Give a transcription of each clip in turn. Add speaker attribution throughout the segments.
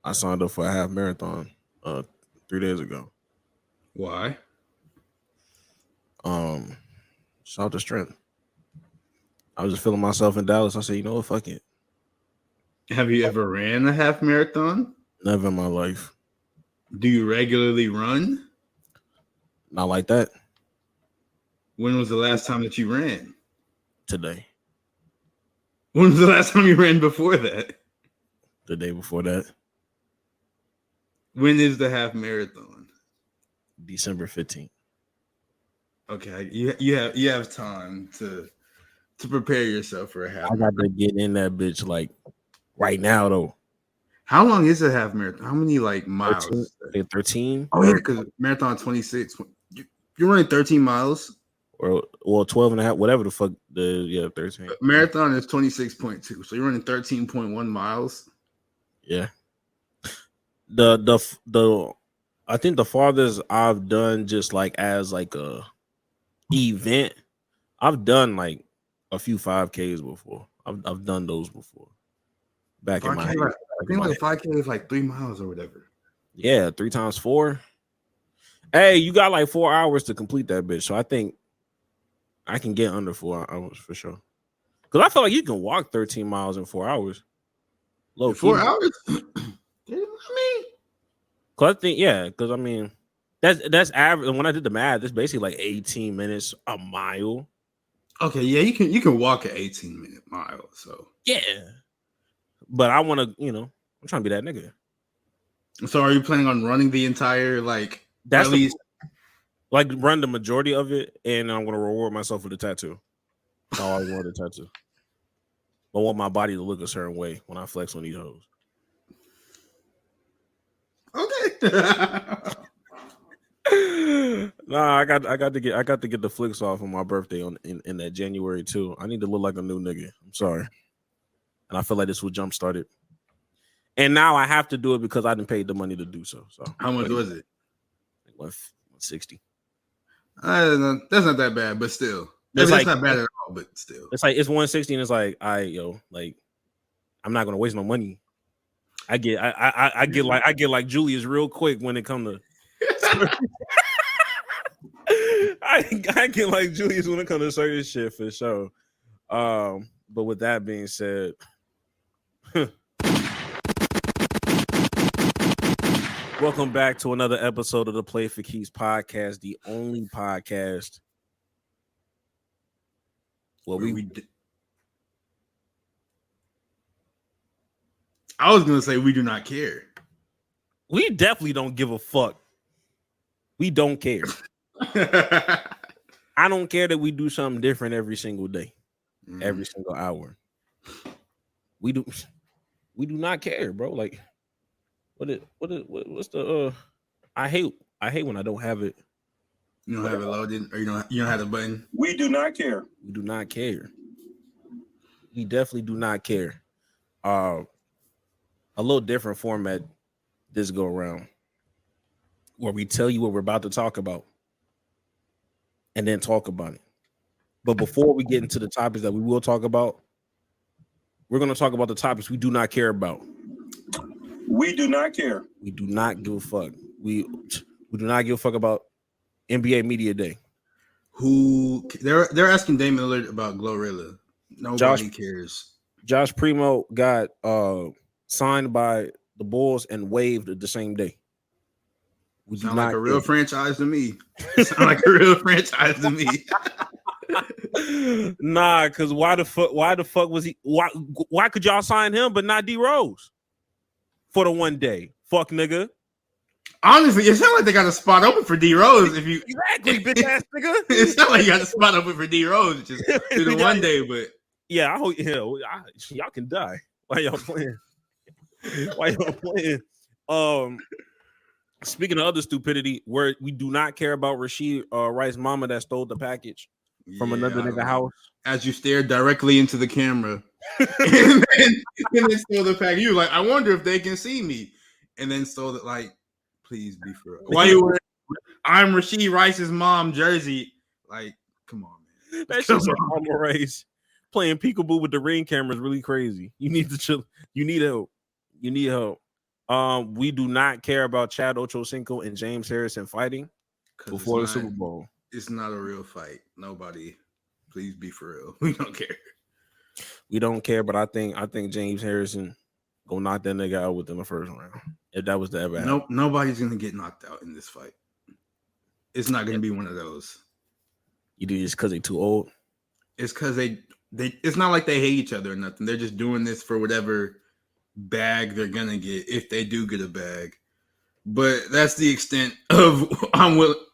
Speaker 1: I signed up for a half marathon 3 days ago.
Speaker 2: Why?
Speaker 1: Shout to strength. I was just feeling myself in Dallas. I said, you know what, fuck it.
Speaker 2: Have you ever ran a half marathon?
Speaker 1: Never in my life.
Speaker 2: Do you regularly run?
Speaker 1: Not like that.
Speaker 2: When was the last time that you ran?
Speaker 1: Today.
Speaker 2: When was the last time you ran before that?
Speaker 1: The day before that.
Speaker 2: When is the half marathon?
Speaker 1: December 15th.
Speaker 2: Okay, you have time to prepare yourself for a half.
Speaker 1: I got to get in that bitch like right now though.
Speaker 2: How long is a half marathon? How many like miles?
Speaker 1: 13.
Speaker 2: Oh yeah, because marathon 26. You're running 13 miles.
Speaker 1: Or 12 and a half, whatever the fuck 13.
Speaker 2: Marathon is 26.2. So you're running 13.1 miles.
Speaker 1: Yeah. The I think the farthest I've done just like as like a event, I've done like a few 5Ks before. I've done those before. Back in my head.
Speaker 2: I think like a 5K is like 3 miles or whatever.
Speaker 1: Yeah, 3 times 4. Hey, you got like 4 hours to complete that bitch. So I think I can get under 4 hours for sure. Because I feel like you can walk 13 miles in 4 hours.
Speaker 2: Low 4 hours? I mean,
Speaker 1: because I think, yeah, because I mean, that's average. And when I did the math, it's basically like 18 minutes a mile.
Speaker 2: Okay, yeah, you can walk an 18-minute mile. So
Speaker 1: yeah, but I want to, I'm trying to be that nigga.
Speaker 2: So are you planning on running the entire like?
Speaker 1: That's at least like run the majority of it, and I'm gonna reward myself with a tattoo. I always want a tattoo. I want my body to look a certain way when I flex on these hoes.
Speaker 2: Okay.
Speaker 1: Nah, I got to get the flicks off on my birthday in that January too. I need to look like a new nigga. I'm sorry, and I feel like this will jumpstart it. And now I have to do it because I didn't pay the money to do so. So
Speaker 2: how much was it?
Speaker 1: Like 160.
Speaker 2: That's not that bad, but still, it's like, not bad at all. But still,
Speaker 1: it's like it's 160, and it's like like I'm not gonna waste no money. I get like Julius real quick when it comes to. I get like Julius when it comes to certain shit for sure. But with that being said, welcome back to another episode of the Play for Keeps podcast, the only podcast
Speaker 2: I was gonna say we do not care.
Speaker 1: We definitely don't give a fuck. We don't care. I don't care that we do something different every single day, every single hour. We do not care, bro. Like, what's the I hate when I don't have it.
Speaker 2: You don't have it loaded, or you don't have the button.
Speaker 1: We do not care. We do not care. We definitely do not care. A little different format this go around, where we tell you what we're about to talk about and then talk about it. But before we get into the topics that we will talk about, we're going to talk about the topics we do not care about. We do not care. We do not give a fuck. We do not give a fuck about NBA Media Day.
Speaker 2: Who they're asking Damian Lillard about Glorilla. Nobody cares.
Speaker 1: Josh Primo got signed by the Bulls and waived the same day.
Speaker 2: We sound like a real franchise to me. Sound like a real franchise to me.
Speaker 1: Nah, because why the fuck was he? Why could y'all sign him but not D Rose for the one day? Fuck nigga.
Speaker 2: Honestly, it sounds like they got a spot open for D Rose. If you
Speaker 1: exactly, bitch ass nigga.
Speaker 2: It sounds like you got a spot open for D Rose just do the one day, but
Speaker 1: yeah, I hope y'all can die. Why y'all playing? Why y'all playing? Speaking of other stupidity, where we do not care about Rasheed Rice's mama that stole the package from another nigga house.
Speaker 2: As you stare directly into the camera and then stole the package, you like, I wonder if they can see me, and then stole it. Like, please be for real. Why you wearing I'm Rasheed Rice's mom jersey? Like, come on, man.
Speaker 1: That's just Mama Rice playing peekaboo with the Ring camera is really crazy. You need to chill. You need help. You need help. We do not care about Chad Ochocinco and James Harrison fighting before the Super Bowl.
Speaker 2: It's not a real fight. Nobody, please be for real. We don't care.
Speaker 1: We don't care, but I think James Harrison gonna knock that nigga out within the first round. If that was to ever happen.
Speaker 2: Nope, nobody's gonna get knocked out in this fight. It's not gonna be one of those.
Speaker 1: You do this because they too old.
Speaker 2: It's because they. It's not like they hate each other or nothing. They're just doing this for whatever bag they're gonna get if they do get a bag. But that's the extent of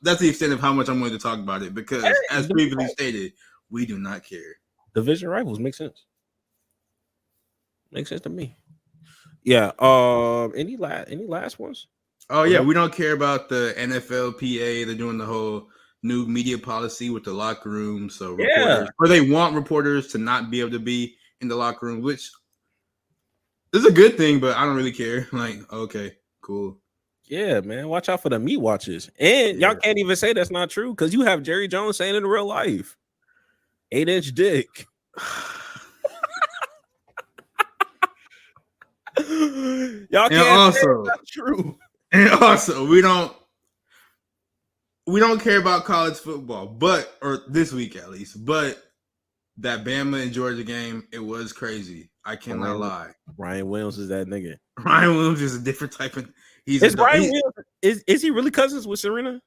Speaker 2: That's the extent of how much I'm willing to talk about it because, as previously stated, we do not care.
Speaker 1: Division rivals make sense. Makes sense to me. Yeah. Any last ones?
Speaker 2: Oh yeah, we don't care about the NFLPA. They're doing the whole new media policy with the locker room. So reporters, or they want reporters to not be able to be in the locker room, which is a good thing, but I don't really care. Like, okay, cool.
Speaker 1: Yeah, man. Watch out for the meat watchers. And y'all can't even say that's not true because you have Jerry Jones saying in real life, 8-inch dick. Y'all can't say that's not true.
Speaker 2: And also, we don't care about college football, or this week at least. But that Bama and Georgia game, it was crazy. I cannot lie.
Speaker 1: Ryan Williams is that nigga.
Speaker 2: Ryan Williams is a different type of.
Speaker 1: Is he really cousins with Serena?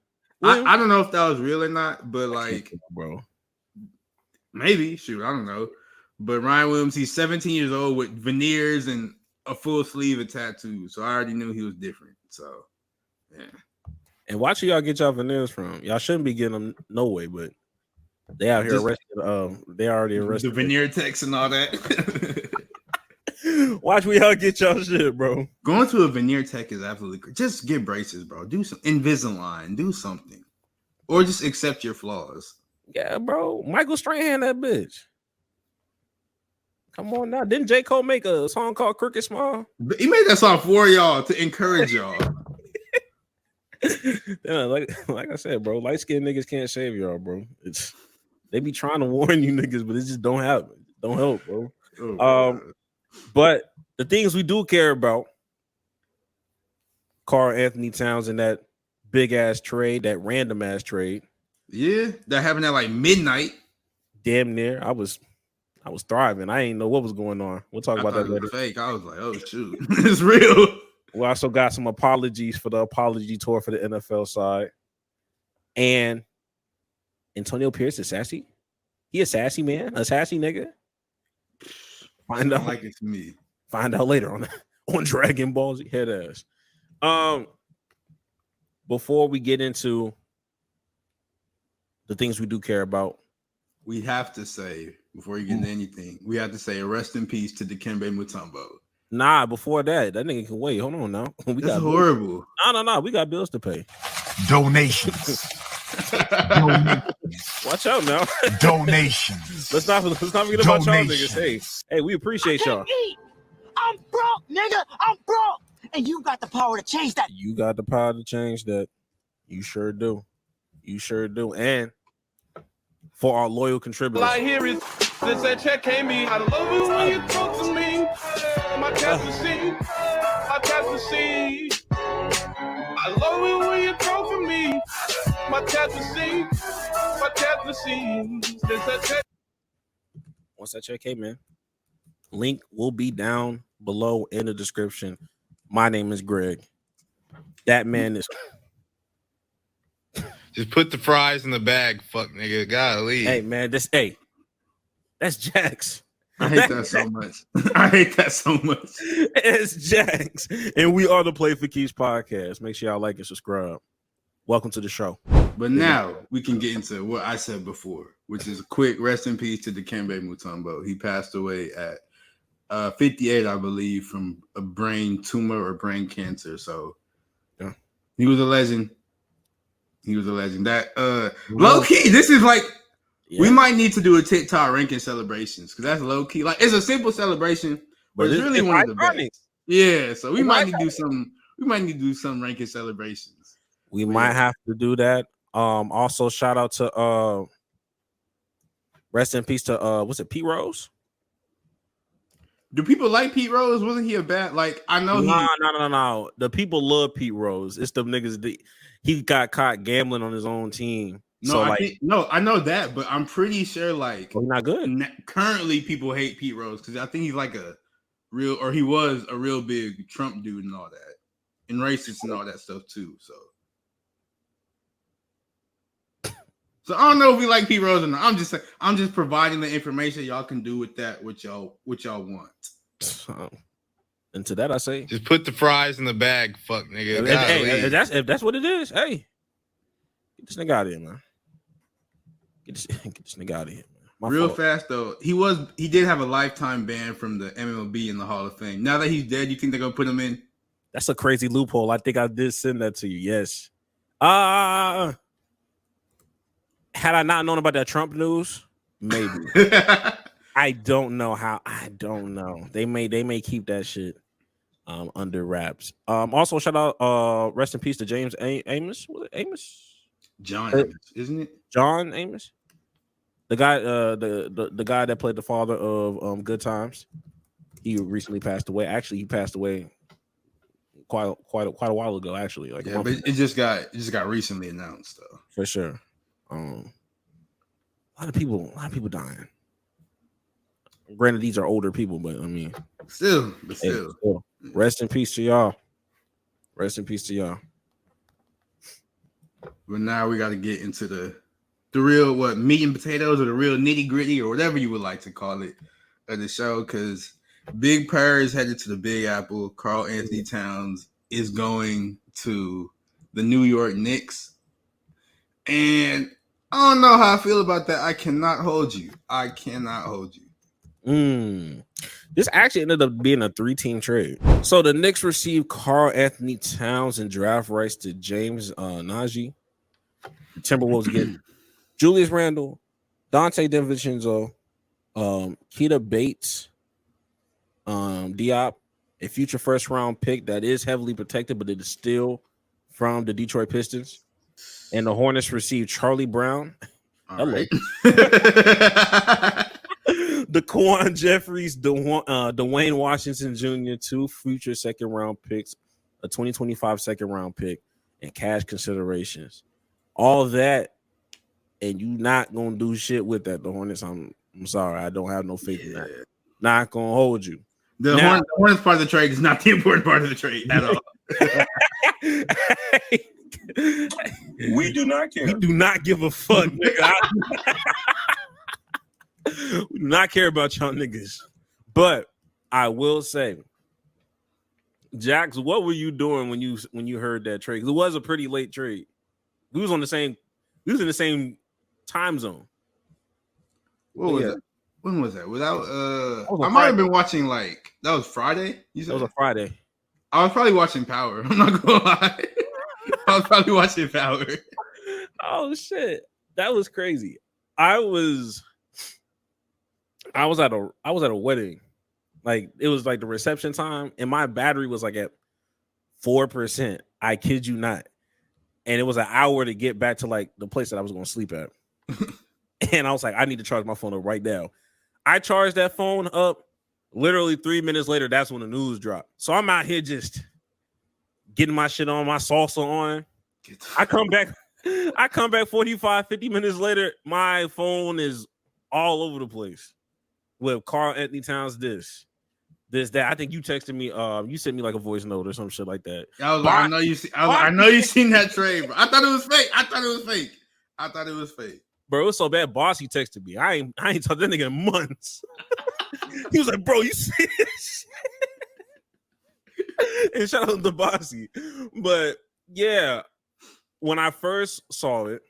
Speaker 2: I don't know if that was real or not, but like,
Speaker 1: bro,
Speaker 2: maybe. Shoot, I don't know. But Ryan Williams, he's 17 years old with veneers and a full sleeve of tattoos. So I already knew he was different. So, yeah.
Speaker 1: And watch who y'all get y'all veneers from. Y'all shouldn't be getting them no way, but they out here arrested. They already arrested.
Speaker 2: The veneer techs and all that.
Speaker 1: Watch where y'all get y'all shit, bro.
Speaker 2: Going to a veneer tech is absolutely great. Just get braces, bro. Do some Invisalign. Do something. Or just accept your flaws.
Speaker 1: Yeah, bro. Michael Strahan, that bitch. Come on now. Didn't J. Cole make a song called Crooked Smile?
Speaker 2: He made that song for y'all to encourage y'all.
Speaker 1: Yeah, like I said, bro, light-skinned niggas can't save y'all, bro. They be trying to warn you niggas, but it just don't happen. Don't help, bro. But the things we do care about, KARL Anthony Towns and that big ass trade, that random ass trade.
Speaker 2: Yeah, that happened at like midnight.
Speaker 1: Damn near. I was thriving. I ain't know what was going on. We'll talk about that later.
Speaker 2: Fake. I was like, oh shoot, it's real.
Speaker 1: We also got some apologies for the apology tour for the NFL side. And Antonio Pierce is sassy. He a sassy man, a sassy nigga. Find out
Speaker 2: like it to me.
Speaker 1: Find out later on Dragon Ball Z head ass. Before we get into the things we do care about,
Speaker 2: we have to say, before you get into anything, we have to say rest in peace to Dikembe Mutombo.
Speaker 1: Nah, before that nigga can wait. Hold on now.
Speaker 2: That's horrible.
Speaker 1: No. We got bills to pay.
Speaker 3: Donations.
Speaker 1: Watch out now.
Speaker 3: Donations.
Speaker 1: Let's not forget about y'all niggas. Hey, we appreciate y'all.
Speaker 4: I'm broke, nigga. I'm broke. And you got the power to change that.
Speaker 1: You got the power to change that. You sure do. And for our loyal contributors.
Speaker 5: All I hear is this that check came me. I love it when you talk to me. My cats to see. My cats to see. I love it when you talk to me. My cats to see. My cats to see. This that check.
Speaker 1: Once that check came in, link will be down below in the description. My name is Greg. That man is.
Speaker 6: Just put the fries in the bag, fuck nigga. Golly.
Speaker 1: Hey man, that's Jax.
Speaker 2: I hate that so much.
Speaker 1: It's Jax. And we are the Play for Keeps podcast. Make sure y'all like and subscribe. Welcome to the show.
Speaker 2: But now we can get into what I said before, which is a quick rest in peace to Dikembe Mutombo. He passed away at 58, I believe, from a brain tumor or brain cancer. So yeah, he was a legend. That low key, this is like we might need to do a TikTok ranking celebrations because that's low key. Like it's a simple celebration, but it's really one of the best. Yeah, so we might need to do some. We might need to do some ranking celebrations.
Speaker 1: We might have to do that. Also, shout out to rest in peace to what's it, Pete Rose?
Speaker 2: Do people like Pete Rose? Wasn't he a bad? Like I know
Speaker 1: No. The people love Pete Rose. It's the niggas that he got caught gambling on his own team.
Speaker 2: No,
Speaker 1: So
Speaker 2: I know that, but I'm pretty sure like
Speaker 1: he's not good.
Speaker 2: Currently, people hate Pete Rose because I think he's like he was a real big Trump dude and all that, and racist and all that stuff too. So I don't know if we like Pete Rose or not. I'm just providing the information. Y'all can do with that what y'all want.
Speaker 1: And to that I say,
Speaker 6: just put the fries in the bag, fuck nigga.
Speaker 1: Hey, if that's what it is, hey, get this nigga out of here, man. Get this nigga out of here, man.
Speaker 2: Real fast though, he did have a lifetime ban from the MLB in the Hall of Fame. Now that he's dead, you think they're gonna put him in?
Speaker 1: That's a crazy loophole. I think I did send that to you. Yes. Had I not known about that Trump news, maybe. I don't know how. I don't know. They may keep that shit under wraps. Also, shout out, rest in peace to James Amos. Was it Amos?
Speaker 2: John Amos, isn't it?
Speaker 1: John Amos, the guy, the guy that played the father of Good Times. He recently passed away. Actually, he passed away quite a while ago. Actually, like
Speaker 2: but it just got recently announced though.
Speaker 1: For sure. A lot of people dying. Granted, these are older people, but I mean,
Speaker 2: still.
Speaker 1: Rest in peace to y'all. Rest in peace to y'all.
Speaker 2: But now we got to get into the real meat and potatoes, or the real nitty gritty, or whatever you would like to call it, of the show. Because Big Purr is headed to the Big Apple. Karl Anthony Towns is going to the New York Knicks, and I don't know how I feel about that. I cannot hold you.
Speaker 1: This actually ended up being a 3-team trade. So the Knicks received Karl Anthony Towns and draft rights to James Najee. The Timberwolves get Julius Randle, Dante DiVincenzo, Keita Bates, Diop, a future first-round pick that is heavily protected, but it is still from the Detroit Pistons. And the Hornets received Charlie Brown. Hello. DeQuan Jeffries, Dwayne Washington Jr., 2 future second-round picks, a 2025 second-round pick, and cash considerations. All that, and you not gonna do shit with that. The Hornets, I'm sorry, I don't have no faith in that. Not gonna hold you.
Speaker 2: The Hornets part of the trade is not the important part of the trade at all.
Speaker 5: We do not care.
Speaker 1: We do not give a fuck, nigga. We do not care about y'all niggas. But I will say, Jax, what were you doing when you heard that trade? Because it was a pretty late trade. We was in the same time zone.
Speaker 2: What was that? When was that? I might have been watching that was Friday. You said
Speaker 1: that was a Friday.
Speaker 2: I was probably watching Power. I'm not gonna lie. I was probably watching Power.
Speaker 1: Oh shit. That was crazy. I was at a wedding. Like it was like the reception time, and my battery was like at 4%. I kid you not. And it was an hour to get back to like the place that I was gonna sleep at. And I was like, I need to charge my phone up right now. I charged that phone up. Literally 3 minutes later, that's when the news dropped. So I'm out here just getting my shit on, my salsa on. I come back 45, 50 minutes later, my phone is all over the place with Karl Anthony Towns, this, that. I think you texted me, you sent me like a voice note or some shit like that.
Speaker 2: I know you seen that trade, bro. I thought it was fake.
Speaker 1: Bro, it was so bad. Bossy texted me. I ain't talked to that nigga in months. He was like, bro, you see this? And shout out to Bossy. But yeah, when I first saw it,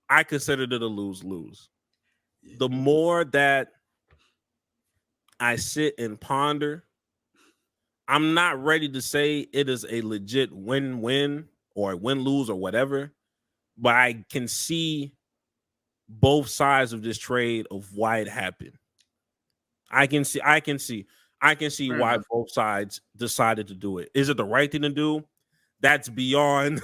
Speaker 1: I considered it a lose-lose. The more that I sit and ponder, I'm not ready to say it is a legit win-win or win-lose or whatever, but I can see both sides of this trade of why it happened. I can see why both sides decided to do it. Is it the right thing to do? That's beyond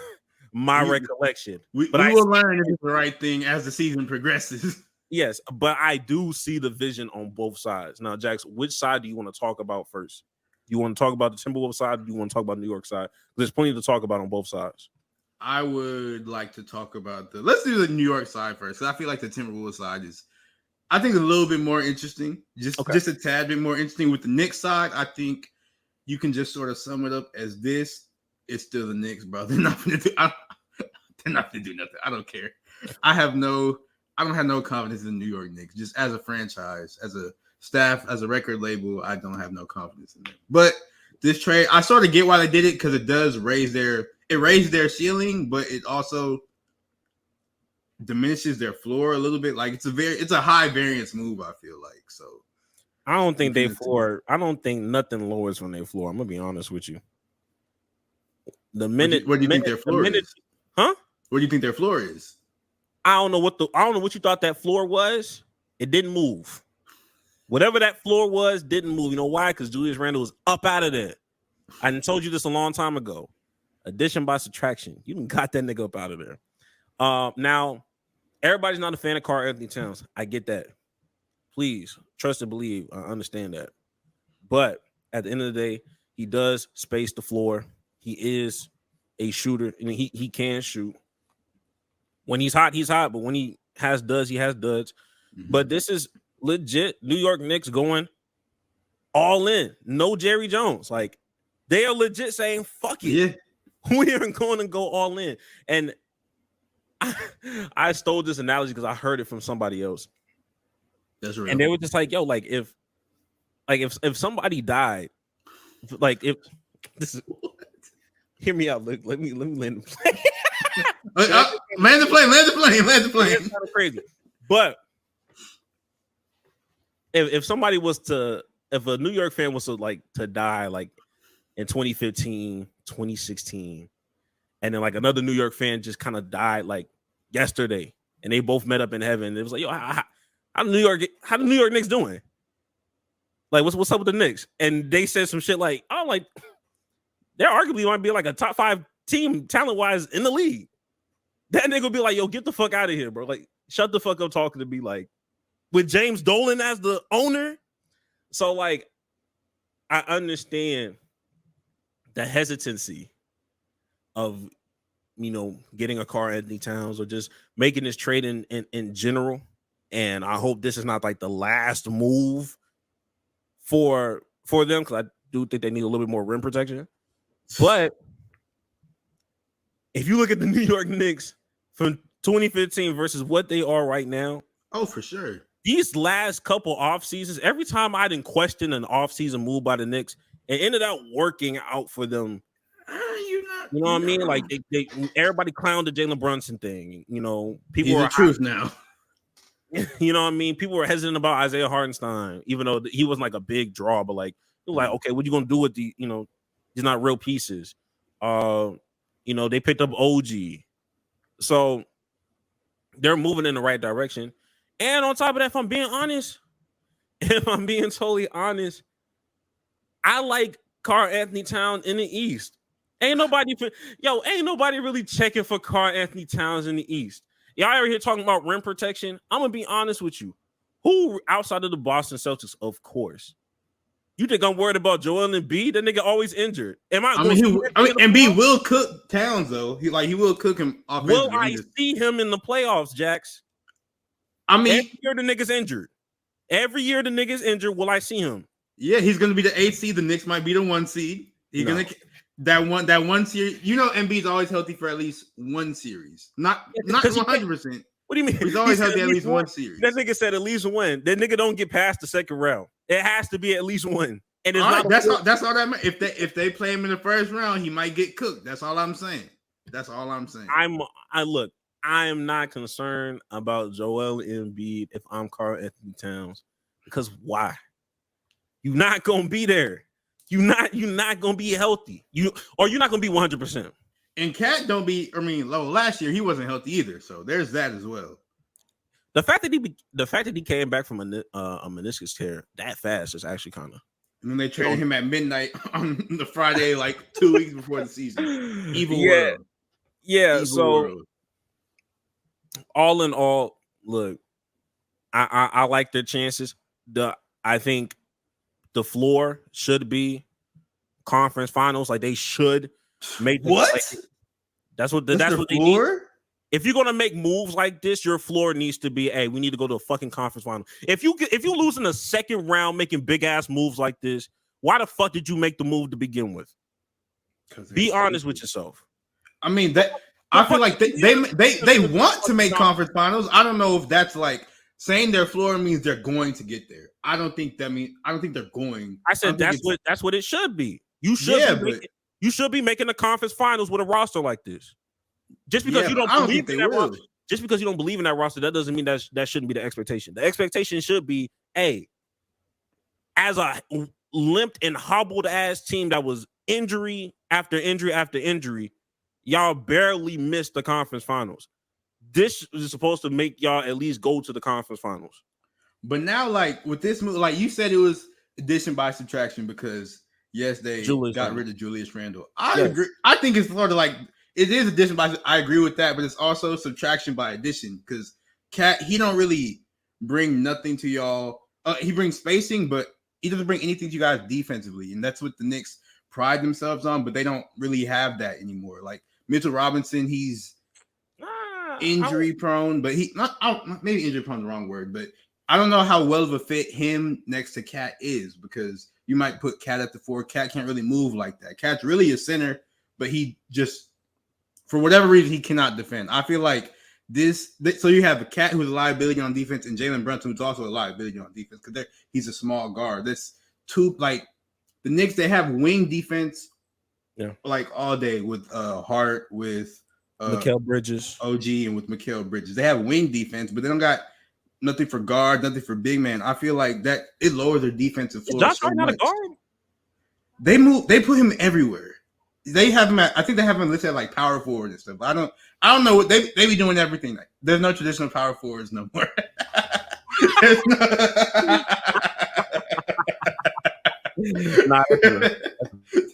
Speaker 1: my recollection.
Speaker 2: We will learn if it's the right thing as the season progresses.
Speaker 1: Yes, but I do see the vision on both sides. Now, Jax, which side do you want to talk about first? You want to talk about the Timberwolves side, or do you want to talk about the New York side? There's plenty to talk about on both sides.
Speaker 2: I would like to talk about let's do the New York side first, because I feel like the Timberwolves side is, I think, a little bit more interesting, just a tad bit more interesting. With the Knicks side, I think you can just sort of sum it up as this: it's still the Knicks, bro. They're not going to do. They're not going to do nothing. I don't care. I don't have no confidence in the New York Knicks. Just as a franchise, as a staff, as a record label, I don't have no confidence in them. But this trade, I sort of get why they did it, because it does raise their ceiling, but it also diminishes their floor a little bit. Like it's a high variance move, I feel like. So
Speaker 1: I don't think I don't think nothing lowers from their floor. I'm gonna be honest with you. What do you think their floor is? Huh?
Speaker 2: What do you think their floor is?
Speaker 1: I don't know what you thought that floor was. It didn't move. Whatever that floor was didn't move. You know why? Because Julius Randle was up out of there. I done told you this a long time ago. Addition by subtraction. You done got that nigga up out of there. Now, everybody's not a fan of KARL Anthony Towns. I get that. Please trust and believe. I understand that. But at the end of the day, he does space the floor. He is a shooter, and he can shoot. When he's hot, he's hot. But when he has duds, he has duds. Mm-hmm. But this is legit New York Knicks going all in. No Jerry Jones. Like, they are legit saying, fuck it.
Speaker 2: Yeah.
Speaker 1: We are going to go all in. And I stole this analogy because I heard it from somebody else.
Speaker 2: That's real.
Speaker 1: And they were just like, yo, if somebody died, like if this is hear me out. Look, let me land the plane.
Speaker 2: Land the plane.
Speaker 1: It's kind of crazy. But if somebody was to, if a New York fan was to die like in 2015, 2016, and then like another New York fan just kind of died like yesterday, and they both met up in heaven, it was like, yo, how the New York Knicks doing? Like, what's up with the Knicks? And they said some shit like, oh, like they're arguably might be like a top 5 team talent wise in the league. That nigga would be like, yo, get the fuck out of here, bro. Like, shut the fuck up talking to me, like, with James Dolan as the owner. So, like, I understand the hesitancy of, you know, getting a KARL Anthony Towns or just making this trade in general. And I hope this is not like the last move for them, because I do think they need a little bit more rim protection. But if you look at the New York Knicks from 2015 versus what they are right now,
Speaker 2: oh, for sure.
Speaker 1: These last couple off seasons, every time I didn't question an off season move by the Knicks, it ended up working out for them. You know what I mean? Like they everybody clowned the Jalen Brunson thing. You know, people are the
Speaker 2: truth now.
Speaker 1: You know what I mean? People were hesitant about Isaiah Hartenstein, even though he wasn't like a big draw, but like, like, okay, what you gonna do with the, you know, these not real pieces. You know, they picked up OG. So they're moving in the right direction. And on top of that, if I'm being totally honest, I like KARL Anthony Towns in the East. Ain't nobody really checking for KARL Anthony Towns in the East. Y'all ever here talking about rim protection? I'm gonna be honest with you. Who outside of the Boston Celtics, of course. You think I'm worried about Joel Embiid? That nigga always injured.
Speaker 2: Embiid will cook Towns though. He will cook him offensively.
Speaker 1: Will I see him in the playoffs, Jax?
Speaker 2: I mean,
Speaker 1: every year the nigga's injured. Every year the nigga's injured. Will I see him?
Speaker 2: Yeah, he's gonna be the 8th seed. The Knicks might be the 1 seed. He's gonna that one series. You know, Embiid's always healthy for at least one series. Not 100%.
Speaker 1: What do you mean?
Speaker 2: He's always healthy at least one series.
Speaker 1: That nigga said at least one. That nigga don't get past the second round. It has to be at least one. And it's
Speaker 2: all right, that's all that matters. If they play him in the first round, he might get cooked. That's all I'm saying. I am not concerned about Joel Embiid if I'm KARL Anthony Towns, because why? You're not gonna be there. You're not gonna be healthy. You're not gonna be 100%. And Cat don't be. I mean, last year he wasn't healthy either. So there's that as well.
Speaker 1: The fact that he came back from a meniscus tear that fast is actually kind of.
Speaker 2: And then they traded him at midnight on the Friday, like 2 weeks before the season. Evil world.
Speaker 1: Yeah.
Speaker 2: Evil
Speaker 1: so
Speaker 2: world.
Speaker 1: All in all, look, I like their chances. I think the floor should be conference finals. Like they should make the,
Speaker 2: What?
Speaker 1: like, that's what they need.
Speaker 2: floor?
Speaker 1: If you're gonna make moves like this, your floor needs to be, hey, we need to go to a fucking conference final. If you lose in the second round making big ass moves like this, why the fuck did you make the move to begin with? Be honest with yourself.
Speaker 2: I mean, that I feel like they want to make conference finals. I don't know if that's like saying their floor means they're going to get there. I don't think they're going.
Speaker 1: I said that's what it should be. You should be making the conference finals with a roster like this. Just because you don't believe in that roster, just because you don't believe in that roster, that doesn't mean that shouldn't be the expectation. The expectation should be, hey, as a limped and hobbled ass team that was injury after injury after injury, y'all barely missed the conference finals. This is supposed to make y'all at least go to the conference finals.
Speaker 2: But now, like with this move, like you said, it was addition by subtraction because yes, they got rid of Julius Randle. I agree. I think it's sort of like it is addition by. I agree with that, but it's also subtraction by addition because Cat he don't really bring nothing to y'all. He brings spacing, but he doesn't bring anything to you guys defensively, and that's what the Knicks pride themselves on. But they don't really have that anymore. Like Mitchell Robinson, he's injury prone, but maybe injury prone is the wrong word, but I don't know how well of a fit him next to Cat is because you might put Cat at the 4. Cat can't really move like that. Cat's really a center, but he just for whatever reason he cannot defend. I feel like this so you have a Cat who's a liability on defense and Jalen Brunson who's also a liability on defense because he's a small guard. This two like the Knicks they have wing defense like all day with Hart with
Speaker 1: Mikal Bridges,
Speaker 2: OG, and with Mikal Bridges. They have wing defense, but they don't got nothing for guard, nothing for big man. I feel like that it lowers their defensive floor.
Speaker 1: Josh Hart not a guard.
Speaker 2: They put him everywhere. They have him at, I think they have him listed at like power forward and stuff. I don't know what they be doing everything. Like there's no traditional power forwards no more.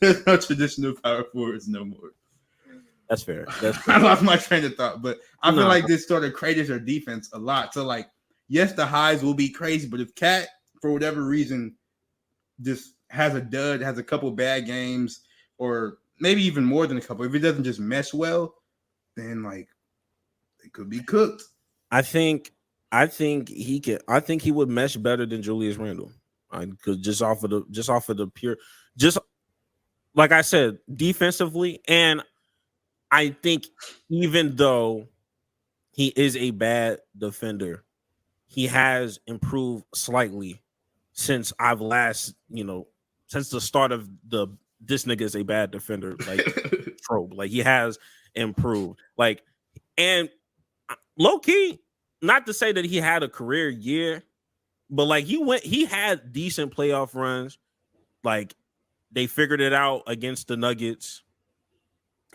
Speaker 2: There's no traditional power forwards no more.
Speaker 1: That's fair.
Speaker 2: I lost my train of thought, but I feel like this sort of craters their defense a lot. So, like, yes, the highs will be crazy, but if Cat, for whatever reason, just has a dud, has a couple bad games, or maybe even more than a couple, if it doesn't just mesh well, then like it could be cooked.
Speaker 1: I think he can. I think he would mesh better than Julius Randle. Because just off of the pure, just like I said, defensively, and I think even though he is a bad defender, he has improved slightly since I've last, since the start of this nigga is a bad defender, like trope. Like he has improved. Like, and low key, not to say that he had a career year, but like he had decent playoff runs. Like they figured it out against the Nuggets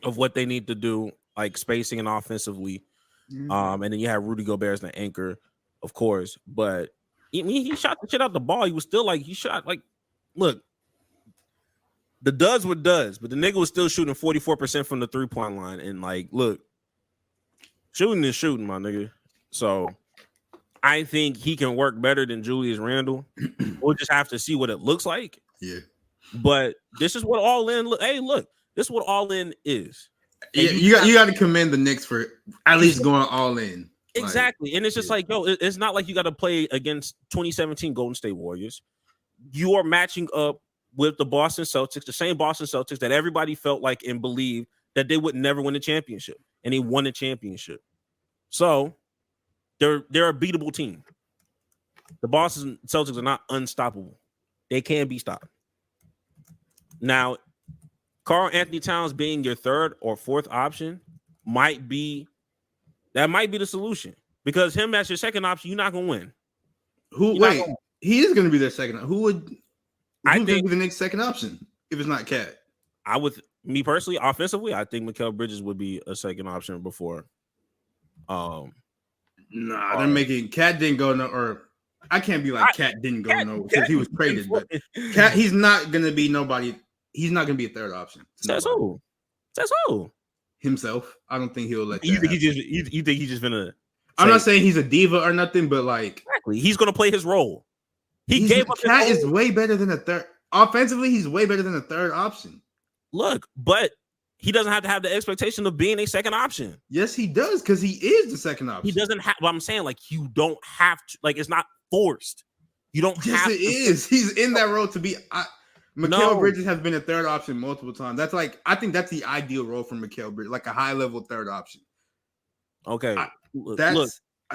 Speaker 1: of what they need to do, like spacing and offensively. And then you have Rudy Gobert as the anchor, of course. But he shot the shit out the ball. He was still like, he shot like, look, the duds were duds, but the nigga was still shooting 44% from the 3-point line. And like, look, shooting is shooting, my nigga. So I think he can work better than Julius Randle. We'll just have to see what it looks like.
Speaker 2: Yeah.
Speaker 1: But this is what all in. Hey, look, this is what all in is.
Speaker 2: And yeah, you got to commend the Knicks for at least going all in.
Speaker 1: Exactly. And it's just like, yo, it's not like you got to play against 2017 Golden State Warriors. You are matching up with the Boston Celtics, the same Boston Celtics that everybody felt like and believed that they would never win a championship. And they won a championship. So they're a beatable team. The Boston Celtics are not unstoppable. They can be stopped. Now, KARL Anthony Towns being your third or fourth option might be the solution, because him as your second option, you're not gonna win.
Speaker 2: He is gonna be their second. Who's gonna be the next second option if it's not Cat?
Speaker 1: Me personally, offensively, I think Mikal Bridges would be a second option before.
Speaker 2: They're making Cat didn't go or I can't be like Cat didn't go no because he was traded. But Cat, he's not gonna be nobody. He's not gonna be a third option.
Speaker 1: Says who?
Speaker 2: Himself. I don't think he'll let.
Speaker 1: You think he's just gonna?
Speaker 2: I'm not saying he's a diva or nothing, but like
Speaker 1: Exactly. He's going to play his role. He gave up.
Speaker 2: Cat is way better than a third. Offensively, he's way better than a third option.
Speaker 1: Look, but he doesn't have the expectation of being a second option.
Speaker 2: Yes, he does, because he is the second option.
Speaker 1: He doesn't have. What I'm saying, like, you don't have to. Like, it's not forced. You don't
Speaker 2: Yes,
Speaker 1: have
Speaker 2: it
Speaker 1: to.
Speaker 2: is. He's in that role to be. Mikal Bridges has been a third option multiple times. That's like, I think that's the ideal role for Mikal Bridges, like a high level third option.
Speaker 1: Okay,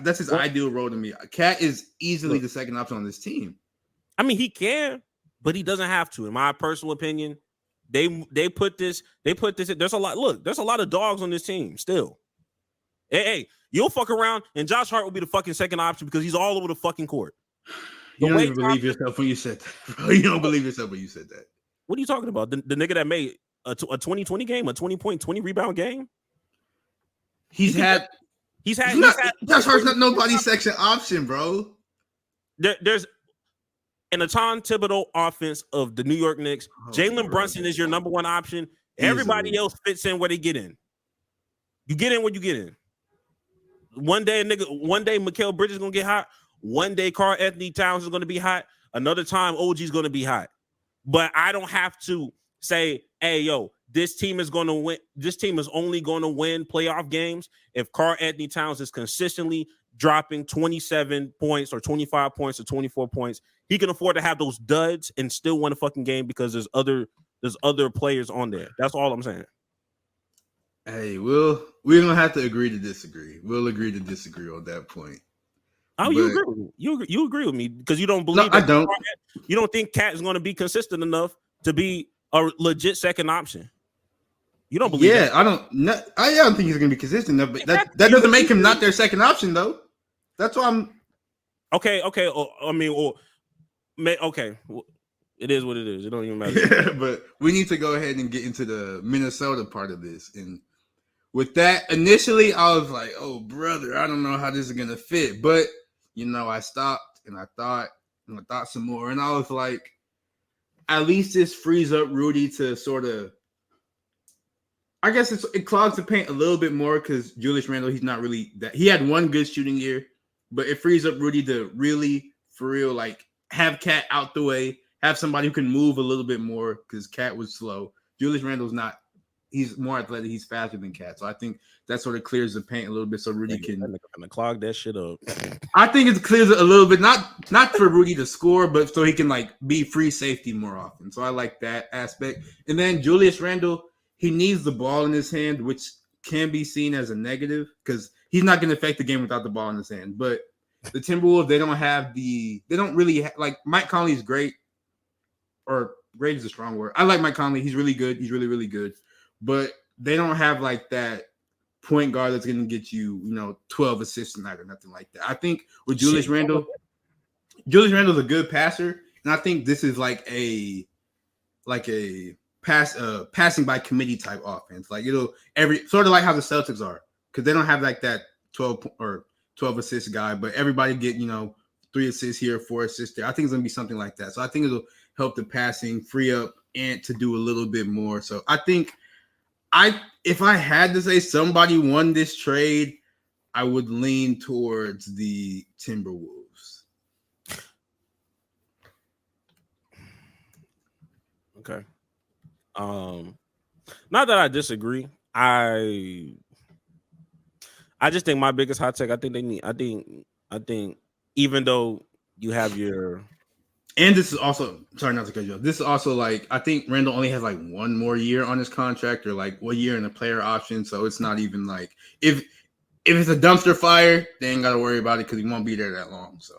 Speaker 2: that's his ideal role to me. Cat is easily the second option on this team.
Speaker 1: I mean, he can, but he doesn't have to. In my personal opinion, they put this. There's a lot. Look, there's a lot of dogs on this team still. Hey, you'll fuck around, and Josh Hart will be the fucking second option because he's all over the fucking court.
Speaker 2: You don't even believe yourself when you said that, bro. You don't believe yourself when you said that.
Speaker 1: What are you talking about? The nigga that made a 20-20 game, a 20-point, 20 rebound game.
Speaker 2: He's had. Josh Hart's not nobody's second option, bro.
Speaker 1: There's an Anton Thibodeau offense of the New York Knicks. Jalen Brunson is your number one option. Everybody else fits in where they get in. You get in where you get in. One day Mikal Bridges is gonna get hot. One day KARL Anthony Towns is gonna be hot. Another time OG is gonna be hot. But I don't have to say, hey, yo, this team is going to win. This team is only going to win playoff games if KARL Anthony Towns is consistently dropping 27 points or 25 points or 24 points. He can afford to have those duds and still win a fucking game because there's other players on there. That's all I'm saying.
Speaker 2: Hey, we're gonna have to agree to disagree. We'll agree to disagree on that point.
Speaker 1: Oh, you agree with me? You agree with me because you don't believe.
Speaker 2: No, I don't.
Speaker 1: You don't think Cat is going to be consistent enough to be a legit second option. You don't believe?
Speaker 2: Yeah, that? I don't think he's gonna be consistent enough. But that doesn't make him not their second option, though. That's why I'm.
Speaker 1: Okay. Okay. It is what it is. It don't even matter.
Speaker 2: Yeah, but we need to go ahead and get into the Minnesota part of this. And with that, initially, I was like, "Oh, brother, I don't know how this is gonna fit." But I stopped and I thought some more, and I was like, at least this frees up Rudy to sort of. I guess it clogs the paint a little bit more because Julius Randle, he's not really that. He had one good shooting year, but it frees up Rudy to really, for real, like have Cat out the way, have somebody who can move a little bit more because Cat was slow. Julius Randle's not. He's more athletic. He's faster than Cat, so I think that sort of clears the paint a little bit so Rudy can
Speaker 1: clog that shit up.
Speaker 2: I think it clears it a little bit, not for Rudy to score, but so he can like be free safety more often. So I like that aspect. And then Julius Randle. He needs the ball in his hand, which can be seen as a negative because he's not going to affect the game without the ball in his hand. But the Timberwolves, they don't really like Mike Conley is great, or great is a strong word. I like Mike Conley. He's really good. He's really, really good. But they don't have like that point guard that's going to get you, 12 assists a night or nothing like that. I think with Julius Randle's a good passer. And I think this is like a passing by committee type offense. Like it'll sort of like how the Celtics are, because they don't have like that 12 assist guy, but everybody get 3 assists here, 4 assists there. I think it's gonna be something like that. So I think it'll help the passing, free up Ant to do a little bit more. So I think if I had to say somebody won this trade, I would lean towards the Timberwolves.
Speaker 1: Okay. Not that I disagree. I just think my biggest hot take. I think even though you have your,
Speaker 2: and this is also sorry not to cut you off. This is also like I think Randall only has like 1 more year on his contract, or like 1 year in the player option. So it's not even like if it's a dumpster fire, they ain't got to worry about it because he won't be there that long. So.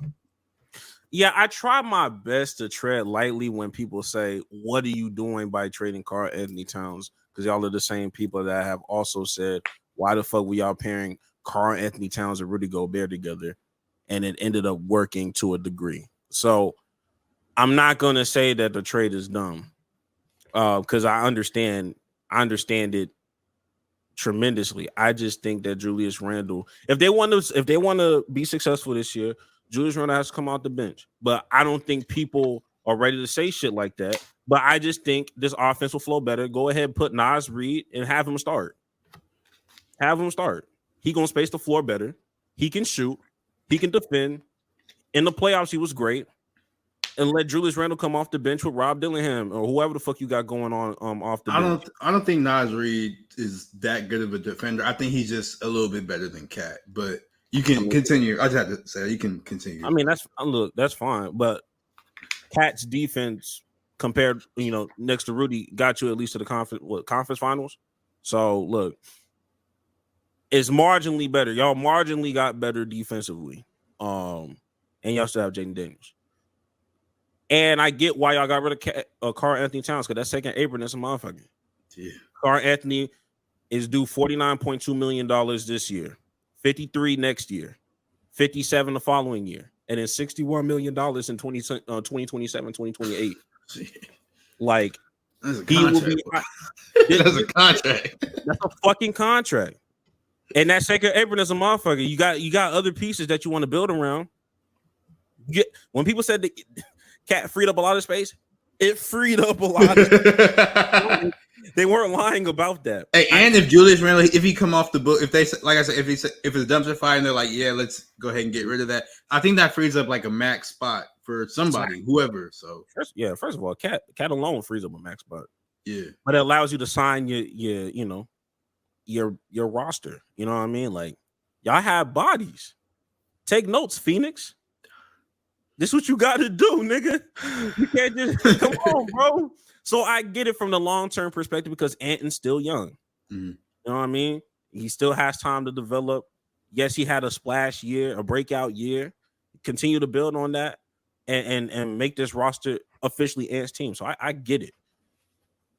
Speaker 1: Yeah, I try my best to tread lightly when people say, "What are you doing by trading KARL Anthony Towns?" Because y'all are the same people that have also said, "Why the fuck were y'all pairing KARL Anthony Towns and Rudy Gobert together?" And it ended up working to a degree. So I'm not gonna say that the trade is dumb, because I understand it tremendously. I just think that Julius Randle, if they want to be successful this year, Julius Randle has to come out the bench. But I don't think people are ready to say shit like that. But I just think this offense will flow better. Go ahead and put Naz Reid and have him start. He gonna space the floor better. He can shoot. He can defend. In the playoffs, he was great. And let Julius Randle come off the bench with Rob Dillingham or whoever the fuck you got going on off the bench.
Speaker 2: I don't think Naz Reid is that good of a defender. I think he's just a little bit better than Cat. But you can continue. I just have to say you can continue.
Speaker 1: I mean, that's fine. But Cat's defense compared, next to Rudy, got you at least to the conference finals. So look, it's marginally better. Y'all marginally got better defensively. And y'all still have Jaden Daniels. And I get why y'all got rid of KARL Anthony Towns, because that second apron is a motherfucker.
Speaker 2: Yeah.
Speaker 1: KARL Anthony is due $49.2 million this year, 53 next year, 57 the following year, and then $61 million in 2027, 2028. Like,
Speaker 2: that's a
Speaker 1: he will
Speaker 2: contract.
Speaker 1: be.
Speaker 2: That's a contract.
Speaker 1: That's a fucking contract. And that second apron is a motherfucker. You got other pieces that you want to build around. When people said that Cat freed up a lot of space, it freed up a lot of space. They weren't lying about that.
Speaker 2: Hey, and if Julius Randle, if he come off the book, if they, like I said, if it's dumpster fire and they're like, yeah, let's go ahead and get rid of that, I think that frees up like a max spot for somebody, whoever. So
Speaker 1: first of all, Cat alone frees up a max spot.
Speaker 2: Yeah,
Speaker 1: but it allows you to sign your roster. You know what I mean? Like, y'all have bodies. Take notes, Phoenix. This is what you got to do, nigga. You can't just come on, bro. So I get it from the long-term perspective because Anton's still young.
Speaker 2: Mm-hmm.
Speaker 1: You know what I mean? He still has time to develop. Yes, he had a splash year, a breakout year. Continue to build on that and make this roster officially Ant's team. So I get it.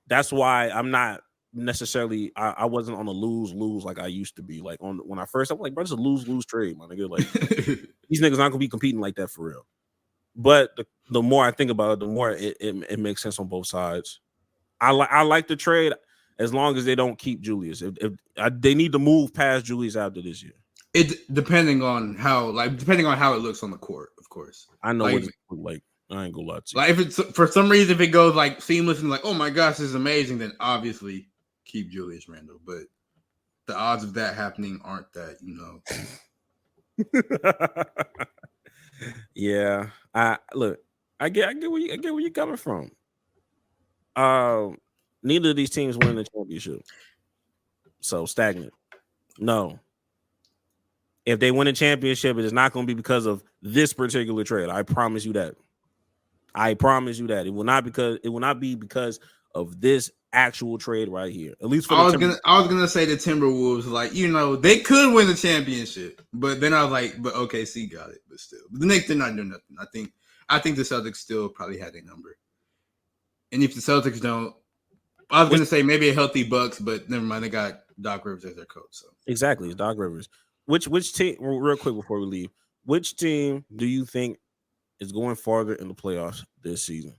Speaker 1: That's why I'm not necessarily I wasn't on a lose like I used to be. Like when I first, I'm like, bro, it's a lose trade, my nigga. Like these niggas aren't gonna be competing like that for real. But the more I think about it, the more it makes sense on both sides. I like the trade as long as they don't keep Julius. If they need to move past Julius after this year.
Speaker 2: Depending on how it looks on the court, of course.
Speaker 1: I know what it looks like. I ain't gonna lie to you.
Speaker 2: Like if it's for some reason if it goes like seamless and like, oh my gosh, this is amazing, then obviously keep Julius Randle. But the odds of that happening aren't that,
Speaker 1: Yeah, I get where you're coming from. Neither of these teams win the championship, so stagnant. No, if they win a championship, it is not going to be because of this particular trade. I promise you that. It will not be because of this actual trade right here. At least for
Speaker 2: I was gonna say the Timberwolves, like, they could win the championship, but then I was like, but OKC got it, but still. But the Knicks, they're not doing nothing. I think the Celtics still probably had a number. And if the Celtics don't, I was gonna say maybe a healthy Bucks, but never mind, they got Doc Rivers as their coach. So
Speaker 1: exactly, it's Doc Rivers. Which team, real quick before we leave, which team do you think is going farther in the playoffs this season?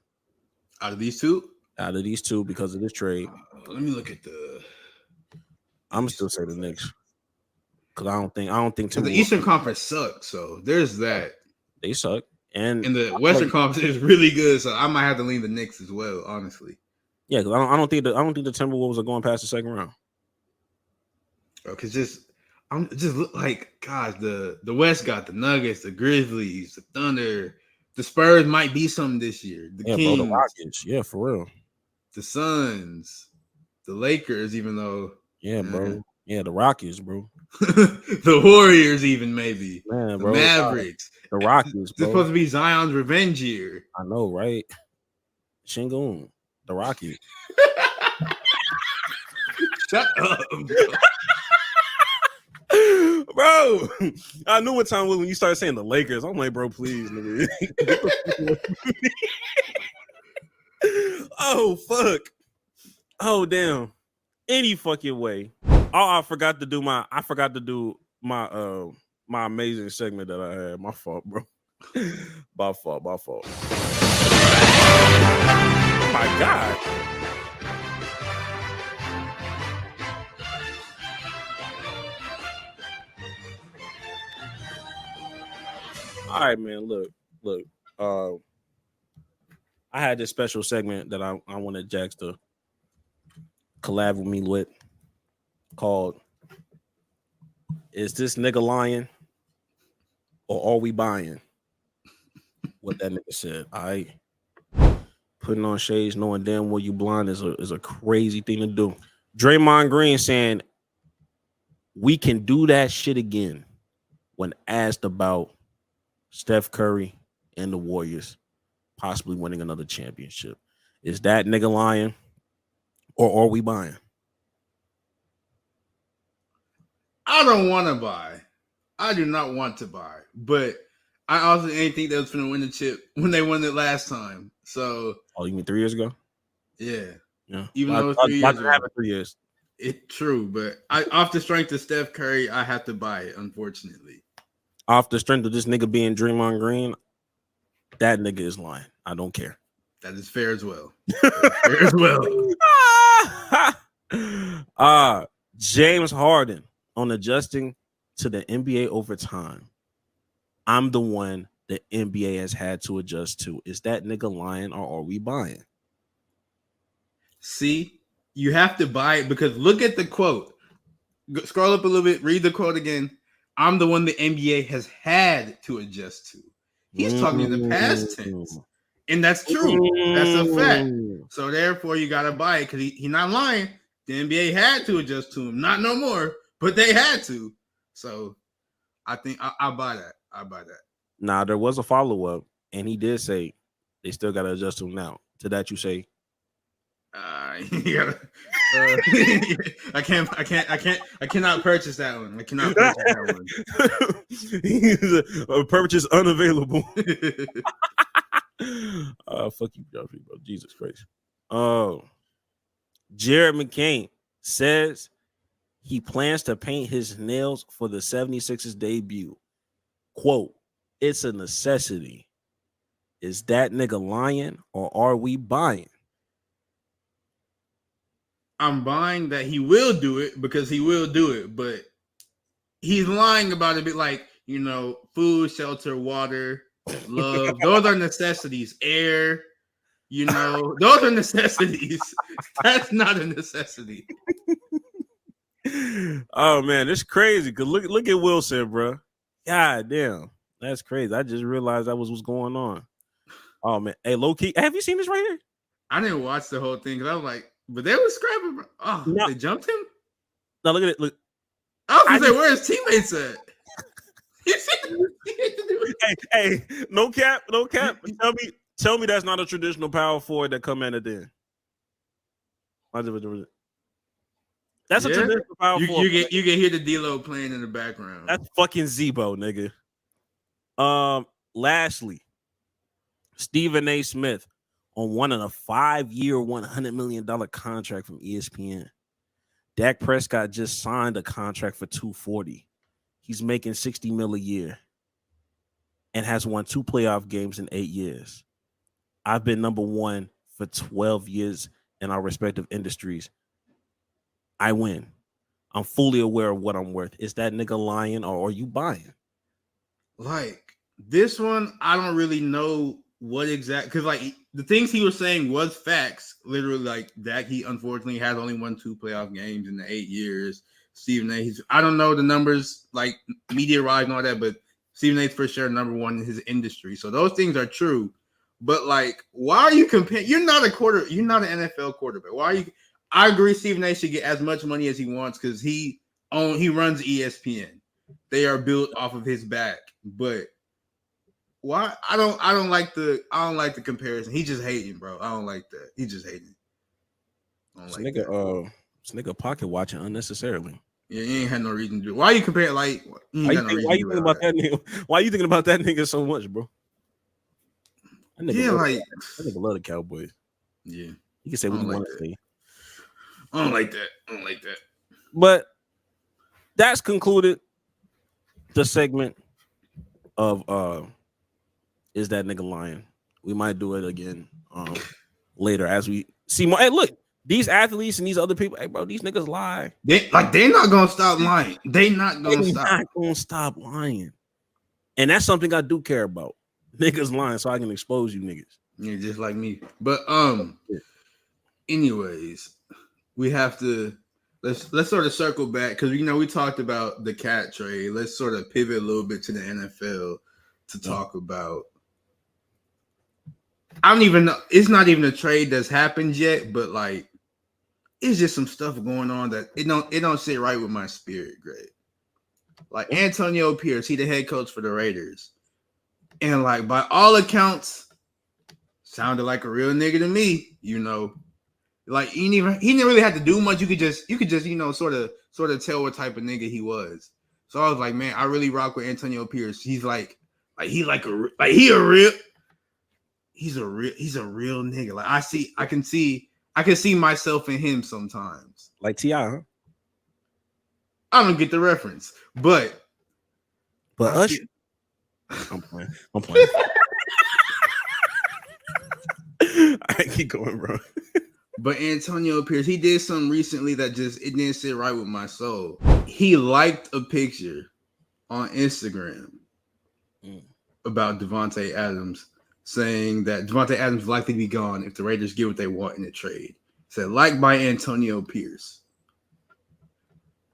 Speaker 2: Out of these two?
Speaker 1: Out of these two, because of this trade.
Speaker 2: Let me look at the.
Speaker 1: I'm still say the Knicks, because I don't think
Speaker 2: the Eastern Conference sucks. So there's that.
Speaker 1: They suck, and
Speaker 2: the Western Conference is really good. So I might have to lean the Knicks as well, honestly.
Speaker 1: Yeah, because I don't think the Timberwolves are going past the second round.
Speaker 2: Because I'm just look like, gosh, the West got the Nuggets, the Grizzlies, the Thunder, the Spurs might be something this year. The Kings,
Speaker 1: bro, the Rockets, yeah, for real.
Speaker 2: The Suns, the Lakers, even though,
Speaker 1: bro, the Rockets, bro.
Speaker 2: The Warriors, even maybe,
Speaker 1: man,
Speaker 2: the
Speaker 1: bro,
Speaker 2: Mavericks,
Speaker 1: the Rockets. Bro.
Speaker 2: It's supposed to be Zion's revenge year.
Speaker 1: I know, right? Shingun, the Rockets.
Speaker 2: Shut up,
Speaker 1: bro. I knew what time was when you started saying the Lakers. I'm like, bro, please, nigga. Oh fuck. Oh damn. Any fucking way. Oh, I forgot to do my my amazing segment that I had. My fault, bro. My fault. Oh my God. All right, man. Look. I had this special segment that I wanted Jax to collab with me with, called "Is This Nigga Lying or Are We Buying?" what that nigga said. I putting on shades, knowing damn well you blind is a crazy thing to do. Draymond Green saying we can do that shit again when asked about Steph Curry and the Warriors possibly winning another championship. Is that nigga lying, or are we buying?
Speaker 2: I don't want to buy. I do not want to buy, but I also didn't think they was going to win the chip when they won it last time. So,
Speaker 1: Oh, you mean 3 years ago?
Speaker 2: yeah.
Speaker 1: Yeah.
Speaker 2: Even though it's 3 years ago.
Speaker 1: 3 years.
Speaker 2: It's true, but off the strength of Steph Curry, I have to buy it, unfortunately.
Speaker 1: Off the strength of this nigga being Draymond Green, that nigga is lying. I don't care.
Speaker 2: That is fair as well. Fair as well.
Speaker 1: James Harden on adjusting to the NBA over time. I'm the one the NBA has had to adjust to. Is that nigga lying, or are we buying?
Speaker 2: See, you have to buy it because look at the quote. Scroll up a little bit, read the quote again. I'm the one the NBA has had to adjust to. He's talking in the past tense. And that's true. That's a fact. So therefore, you got to buy it because he's not lying. The NBA had to adjust to him. Not no more, but they had to. So I think I'll buy that. I'll buy that.
Speaker 1: Nah, there was a follow-up, and he did say they still got to adjust to him now. To that you say?
Speaker 2: I cannot purchase that one. I cannot purchase that one.
Speaker 1: Purchase unavailable. Fuck you, bro. Jesus Christ. Jared McCain says he plans to paint his nails for the 76ers debut. Quote, it's a necessity. Is that nigga lying, or are we buying?
Speaker 2: I'm buying that he will do it because he will do it, but he's lying about it. Like, food, shelter, water, love. Those are necessities. Air, those are necessities. That's not a necessity.
Speaker 1: Oh man, it's crazy. Cause look at Wilson, bro. God damn, that's crazy. I just realized that was what's going on. Oh man, hey, low key, have you seen this right here?
Speaker 2: I didn't watch the whole thing because I was like, but they were scrapping. Bro. Oh, no. They jumped him.
Speaker 1: No, look at it. Look,
Speaker 2: I was gonna say, where his teammates at?
Speaker 1: hey, no cap. Tell me that's not a traditional power forward that come in at the end. That's a traditional power forward.
Speaker 2: You can hear the D-Lo playing in the background.
Speaker 1: That's fucking Zebo, nigga. Lastly, Stephen A. Smith on one of a 5-year, $100 million contract from ESPN. Dak Prescott just signed a contract for $240. He's making $60 million a year and has won 2 playoff games in 8 years. I've been number one for 12 years in our respective industries. I win. I'm fully aware of what I'm worth. Is that nigga lying, or are you buying?
Speaker 2: Like this one, I don't really know what exact, because like the things he was saying was facts. Literally, like that he unfortunately has only won 2 playoff games in the 8 years. Stephen A. I don't know the numbers, like media rise and all that, but Stephen A's for sure number one in his industry. So those things are true. But like, why are you comparing? You're not an NFL quarterback. Why are you? I agree, Stephen A. should get as much money as he wants because he runs ESPN. They are built off of his back. But why? I don't like the comparison. He just hating, bro. I don't like that. He just hating.
Speaker 1: This nigga pocket watching unnecessarily.
Speaker 2: Yeah, you ain't had no reason to do it. Why you compare? Like,
Speaker 1: why you thinking about that nigga? Why you thinking about that nigga so much, bro? That nigga love the Cowboys.
Speaker 2: Yeah,
Speaker 1: you can say what you want to say.
Speaker 2: I don't like that.
Speaker 1: But that's concluded the segment of is that nigga lying? We might do it again later as we see more. Hey, look, these athletes and these other people, hey bro, these niggas lie.
Speaker 2: They're not gonna stop lying. They're not
Speaker 1: gonna stop lying. And that's something I do care about. Niggas lying so I can expose you niggas.
Speaker 2: Yeah, just like me. But anyways, we have to let's sort of circle back because we talked about the cat trade. Let's sort of pivot a little bit to the NFL to talk about I don't even know. It's not even a trade that's happened yet, but like it's just some stuff going on that it don't sit right with my spirit, Greg. Like Antonio Pierce, he the head coach for the Raiders. And like by all accounts, sounded like a real nigga to me, you know. Like he didn't really have to do much. You could just, you know, sort of tell what type of nigga he was. So I was like, man, I really rock with Antonio Pierce. He's he's a real nigga. Like I can see myself in him sometimes.
Speaker 1: Like T.I., huh?
Speaker 2: I don't get the reference, but
Speaker 1: Us. I'm playing. I keep going, bro.
Speaker 2: But Antonio Pierce, he did something recently that it didn't sit right with my soul. He liked a picture on Instagram about Devontae Adams, saying that Devontae Adams is likely to be gone if the Raiders get what they want in the trade. Said, liked by Antonio Pierce.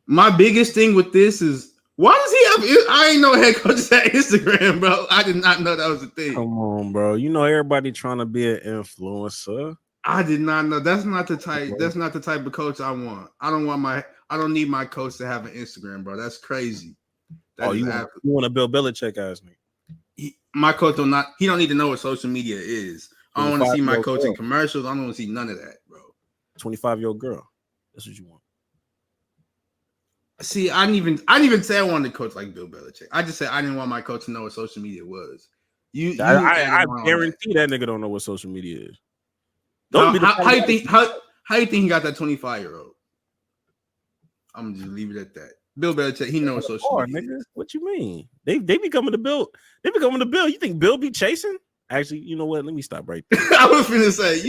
Speaker 2: My biggest thing with this is, why does he have? I ain't know head coaches at Instagram, bro. I did not know that was a thing.
Speaker 1: Come on, bro. You know everybody trying to be an influencer.
Speaker 2: I did not know. That's not the type. That's not the type of coach I want. I don't need my coach to have an Instagram, bro. That's crazy.
Speaker 1: You want a Bill Belichick ass me?
Speaker 2: My coach he don't need to know what social media is. I don't want to see my coach in commercials. I don't want to see none of that, bro.
Speaker 1: 25-year-old girl. That's what you want.
Speaker 2: See, I didn't even say I wanted to coach like Bill Belichick. I just said I didn't want my coach to know what social media was.
Speaker 1: I guarantee that nigga don't know what social media is.
Speaker 2: How you think he got that 25-year-old? I'm gonna just leave it at that. Bill Belichick, he knows social media.
Speaker 1: Nigga. What you mean? They be coming to Bill. They be coming to Bill. You think Bill be chasing? Actually, you know what? Let me stop right there.
Speaker 2: I was finna say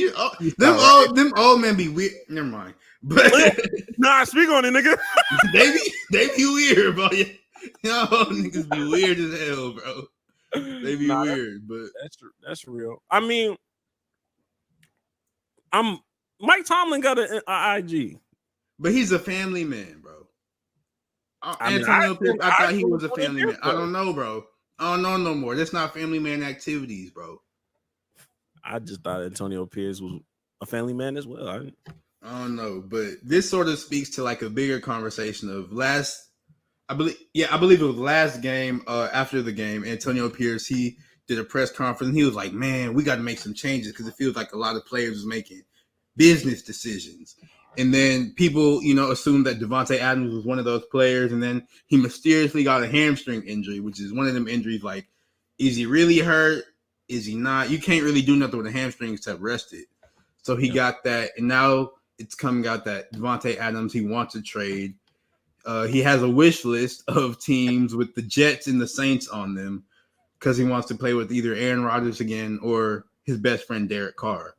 Speaker 2: them old men be weird. Never mind. But
Speaker 1: nah, speak on it, nigga.
Speaker 2: they be weird, bro. Y'all niggas be weird as hell, bro. They be weird, but
Speaker 1: that's real. I mean, Mike Tomlin got an IG,
Speaker 2: but he's a family man, bro. Antonio Pierce, I thought he was a family man. I don't know, bro. I don't know no more. That's not family man activities, bro.
Speaker 1: I just thought Antonio Pierce was a family man as well.
Speaker 2: I don't know, but this sort of speaks to like a bigger conversation of I believe it was last game. After the game, Antonio Pierce, he did a press conference and he was like, man, we got to make some changes because it feels like a lot of players was making business decisions. And then people, you know, assumed that Devontae Adams was one of those players. And then he mysteriously got a hamstring injury, which is one of them injuries like, is he really hurt? Is he not? You can't really do nothing with a hamstring except rest it. So he got that. And now it's coming out that Devontae Adams, he wants to trade. He has a wish list of teams with the Jets and the Saints on them because he wants to play with either Aaron Rodgers again or his best friend, Derek Carr.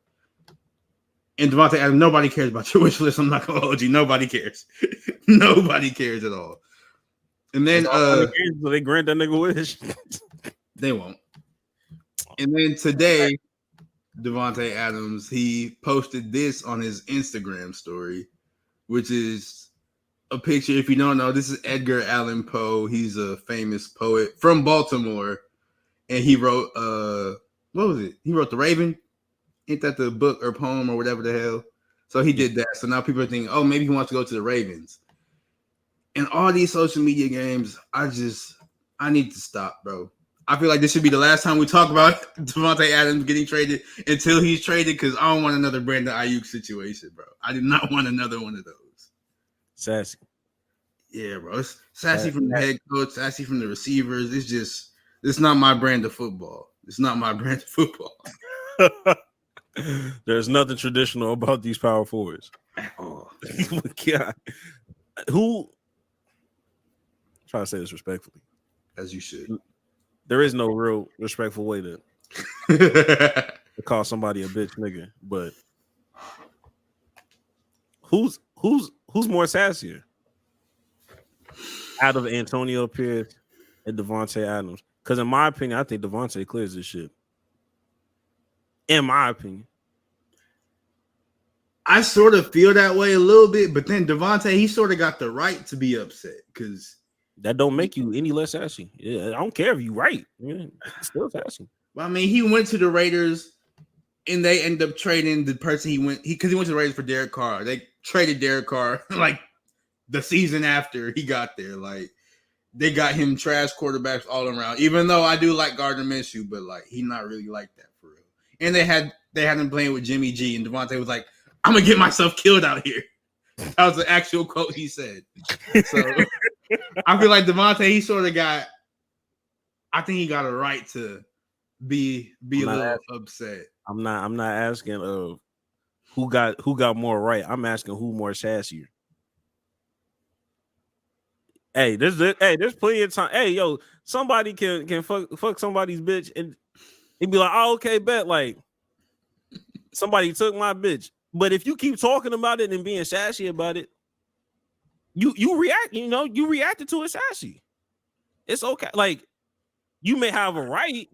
Speaker 2: And Devontae Adams, nobody cares about your wish list. I'm not going to hold you. Nobody cares. Nobody cares at all. And then
Speaker 1: so they grant that nigga wish.
Speaker 2: They won't. And then today, Devontae Adams, he posted this on his Instagram story, which is a picture. If you don't know, this is Edgar Allan Poe. He's a famous poet from Baltimore. And he wrote, what was it? He wrote The Raven. Ain't that the book or poem or whatever the hell? So he did that. So now people are thinking, oh, maybe he wants to go to the Ravens. And all these social media games, I need to stop, bro. I feel like this should be the last time we talk about Devontae Adams getting traded until he's traded because I don't want another Brandon Ayuk situation, bro. I did not want another one of those.
Speaker 1: Sassy.
Speaker 2: Yeah, bro. It's sassy from the head coach, sassy from the receivers. It's not my brand of football. It's not my brand of football.
Speaker 1: There's nothing traditional about these power forwards.
Speaker 2: Oh.
Speaker 1: God. Who? I'm trying to say this respectfully.
Speaker 2: As you should.
Speaker 1: There is no real respectful way to call somebody a bitch nigga, but who's more sassier out of Antonio Pierce and Devontae Adams? Because in my opinion, I think Devontae clears this shit. In my opinion.
Speaker 2: I sort of feel that way a little bit, but then Devontae, he sort of got the right to be upset because
Speaker 1: that don't make you any less sassy. Yeah, I don't care if you right. Yeah, it's still sassy.
Speaker 2: I mean, he went to the Raiders and they end up trading the person he went to the Raiders for Derek Carr. They traded Derek Carr like the season after he got there. Like they got him trash quarterbacks all around. Even though I do like Gardner Minshew, but like he's not really like that for real. And they had him playing with Jimmy G, and Devontae was like, "I'm gonna get myself killed out here." That was the actual quote he said. So I feel like Devontae, he sort of got. I think he got a right to be a little upset.
Speaker 1: I'm not asking who got more right. I'm asking who more sassier. Hey, there's plenty of time. Hey, yo, somebody can fuck somebody's bitch and he'd be like, oh, okay, bet. Like somebody took my bitch. But if you keep talking about it and being sassy about it, you react. You reacted to it sassy. It's okay. Like you may have a right,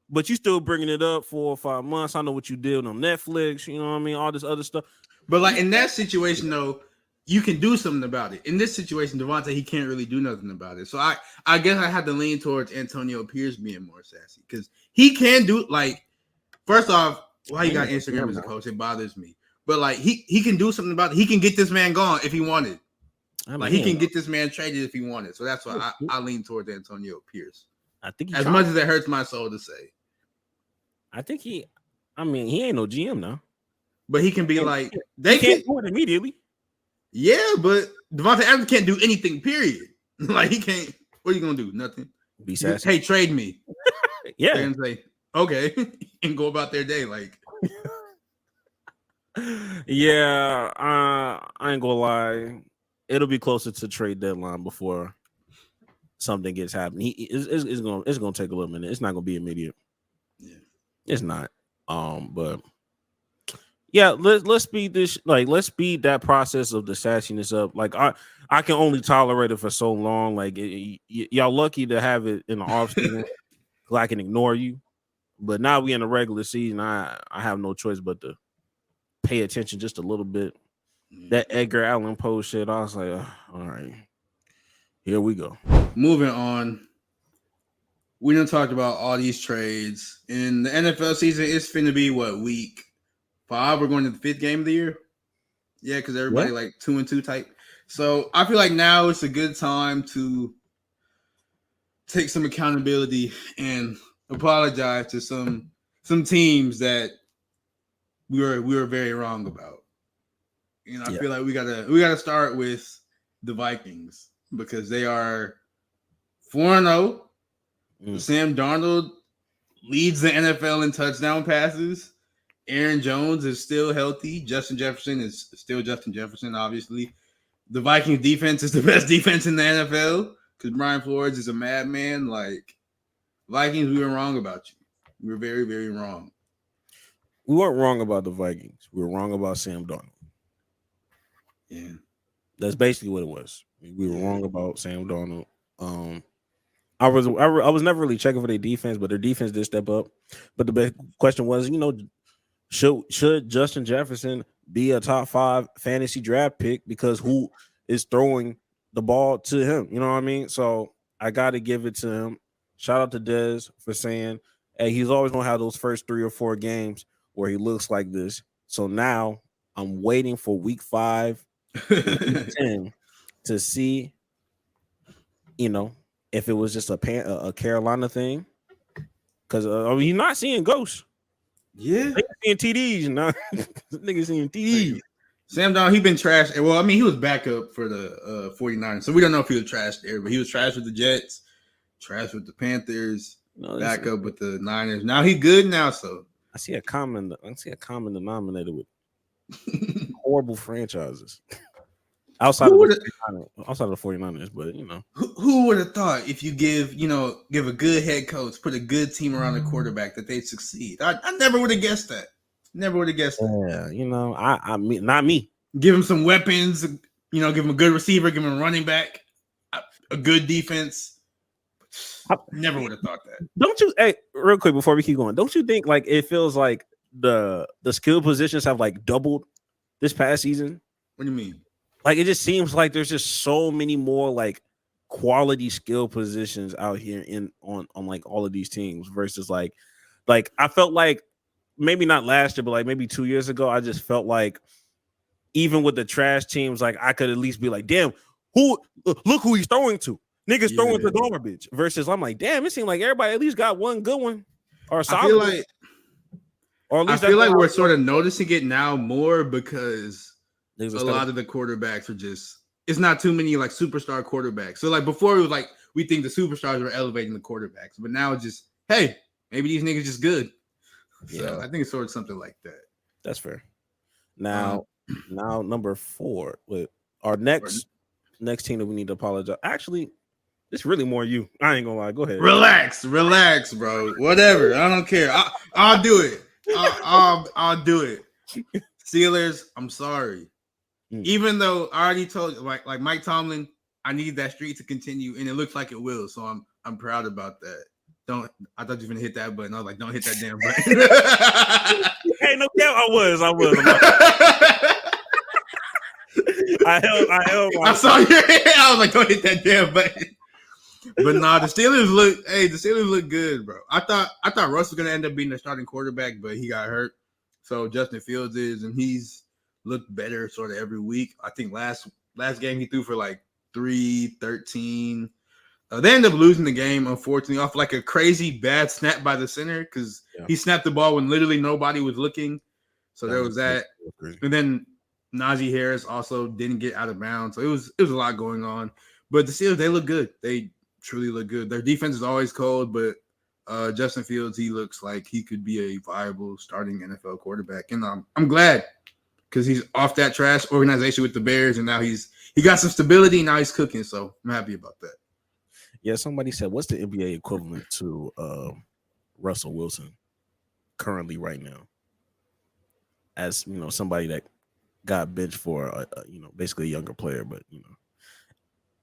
Speaker 1: but you still bringing it up 4 or 5 months. I know what you did on Netflix. You know what I mean? All this other stuff.
Speaker 2: But like in that situation, though, you can do something about it. In this situation, Devontae, he can't really do nothing about it. So I guess I had to lean towards Antonio Pierce being more sassy because he can do like. First off, why he got Instagram as a coach? It bothers me. But like he can do something about it. He can get this man gone if he wanted. Like he can get this man traded if he wanted. So that's why I lean towards Antonio Pierce.
Speaker 1: I think
Speaker 2: as much as it hurts my soul to say.
Speaker 1: I think he ain't no GM now.
Speaker 2: But he can be like
Speaker 1: they can't do it immediately.
Speaker 2: Yeah, but Devontae Adams can't do anything, period. Like he can't. What are you gonna do? Nothing.
Speaker 1: Be sassy.
Speaker 2: Hey, trade me.
Speaker 1: Yeah.
Speaker 2: They're gonna say, okay, and go about their day. Like
Speaker 1: yeah, I ain't gonna lie. It'll be closer to trade deadline before something gets happening. It's gonna take a little minute. It's not gonna be immediate.
Speaker 2: Yeah,
Speaker 1: it's not. But yeah, let's speed this. Like, let's speed that process of the sassiness up. Like, I can only tolerate it for so long. Like, y'all lucky to have it in the off season. I can ignore you, but now we in the regular season. I have no choice but to pay attention just a little bit. That Edgar Allan Poe shit, I was like, all right, here we go.
Speaker 2: Moving on. We done talked about all these trades. In the NFL season, it's finna be week 5? We're going to the 5th game of the year. Yeah, because everybody like 2-2 type. So I feel like now it's a good time to take some accountability and apologize to some teams that we were very wrong about. I feel like we gotta start with the Vikings because they are 4-0. Sam Darnold leads the NFL in touchdown passes. Aaron Jones is still healthy. Justin Jefferson is still Justin Jefferson, obviously. The Vikings defense is the best defense in the NFL because Brian Flores is a madman. Like, Vikings, we were wrong about you. We were very, very wrong.
Speaker 1: We weren't wrong about the Vikings. We were wrong about Sam Darnold.
Speaker 2: Yeah.
Speaker 1: That's basically what it was. We were wrong about Sam Darnold. I was never really checking for their defense, but their defense did step up. But the big question was, should Justin Jefferson be a top 5 fantasy draft pick because who is throwing the ball to him? You know what I mean? So I got to give it to him. Shout out to Dez for saying, hey, he's always going to have those first 3 or 4 games where he looks like this. So now I'm waiting for week 5, week 10 to see, if it was just a Carolina thing. Because you're not seeing ghosts.
Speaker 2: Yeah.
Speaker 1: Seeing TDs now. Niggas seeing TDs.
Speaker 2: Sam Darnold, he been trashed. Well, I mean, he was backup for the 49ers. So we don't know if he was trashed there, but he was trashed with the Jets, trashed with the Panthers, backup with the Niners. Now he good now, so
Speaker 1: I see a common denominator with horrible franchises. Outside of the 49ers, but
Speaker 2: who would have thought if you give a good head coach, put a good team around the quarterback that they'd succeed? I never would have guessed that. Never would have guessed that.
Speaker 1: Yeah, I mean, not me.
Speaker 2: Give him some weapons, give him a good receiver, give him a running back, a good defense. I never would have thought that.
Speaker 1: Don't you? Hey, real quick before we keep going, don't you think like it feels like the skill positions have like doubled this past season?
Speaker 2: What do you mean?
Speaker 1: Like, it just seems like there's just so many more like quality skill positions out here on like all of these teams versus like I felt like maybe not last year, but like maybe 2 years ago, I just felt like even with the trash teams, like I could at least be like, damn, look who he's throwing to. Niggas throwing to garbage. Versus I'm like, damn, it seemed like everybody at least got one good one. Or solid.
Speaker 2: I feel like we're sort of noticing it now more because a lot of the quarterbacks are just, it's not too many like superstar quarterbacks. So like before it was like we think the superstars were elevating the quarterbacks, but now it's just, hey, maybe these niggas just good. So I think it's sort of something like that.
Speaker 1: That's fair. Now number 4 with our next team that we need to apologize. Actually, it's really more you. I ain't gonna lie. Go ahead.
Speaker 2: Relax, bro. Whatever. I don't care. I'll do it. I'll do it. Steelers, I'm sorry. Even though I already told you, like Mike Tomlin, I need that streak to continue, and it looks like it will. So I'm proud about that. I thought you were gonna hit that button. I was like, don't hit that damn button.
Speaker 1: Hey, no, I was. I held.
Speaker 2: I saw your head. I was like, don't hit that damn button. But nah, the Steelers look good, bro. I thought Russ was gonna end up being the starting quarterback, but he got hurt. So Justin Fields is, and he's looked better sort of every week. I think last game he threw for like 313. They ended up losing the game, unfortunately, off like a crazy bad snap by the center because he snapped the ball when literally nobody was looking. So there was that. And then Najee Harris also didn't get out of bounds. So it was a lot going on. But the Steelers, they look good. They truly look good. Their defense is always cold, but Justin Fields, he looks like he could be a viable starting NFL quarterback. And I'm glad because he's off that trash organization with the Bears, and now he got some stability. Now he's cooking, so I'm happy about that.
Speaker 1: Yeah, somebody said, what's the NBA equivalent to Russell Wilson currently right now? As you know, somebody that got benched for basically a younger player, but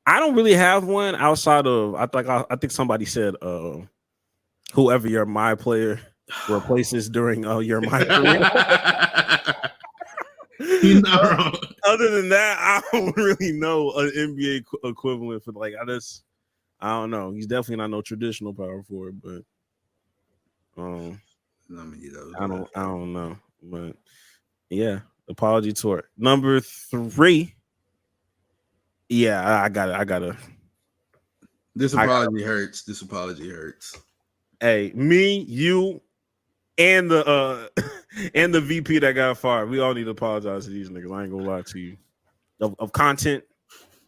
Speaker 1: I don't really have one outside of I think somebody said whoever your my player replaces during your my career.
Speaker 2: He's not wrong.
Speaker 1: Other than that, I don't really know an NBA equivalent for I don't know. He's definitely not no traditional power forward, but I don't know. But yeah, apology tour. Number 3. Yeah, I got it.
Speaker 2: This apology hurts.
Speaker 1: Hey, me, you, and the and the VP that got fired. We all need to apologize to these niggas. I ain't gonna lie to you. Of content.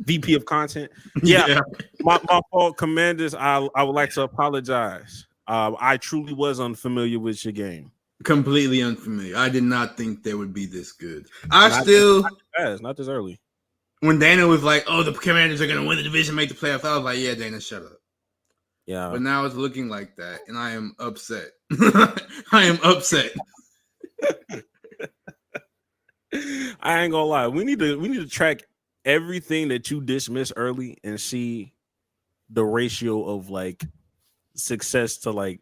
Speaker 1: VP of content. Yeah. My fault, Commanders. I would like to apologize. I truly was unfamiliar with your game.
Speaker 2: Completely unfamiliar. I did not think they would be this good.
Speaker 1: Not this early.
Speaker 2: When Dana was like, "Oh, the Commanders are gonna win the division, make the playoffs," I was like, "Yeah, Dana, shut up."
Speaker 1: Yeah.
Speaker 2: But now it's looking like that, and I am upset. I am upset.
Speaker 1: I ain't gonna lie. We need to track everything that you dismiss early and see the ratio of like success to like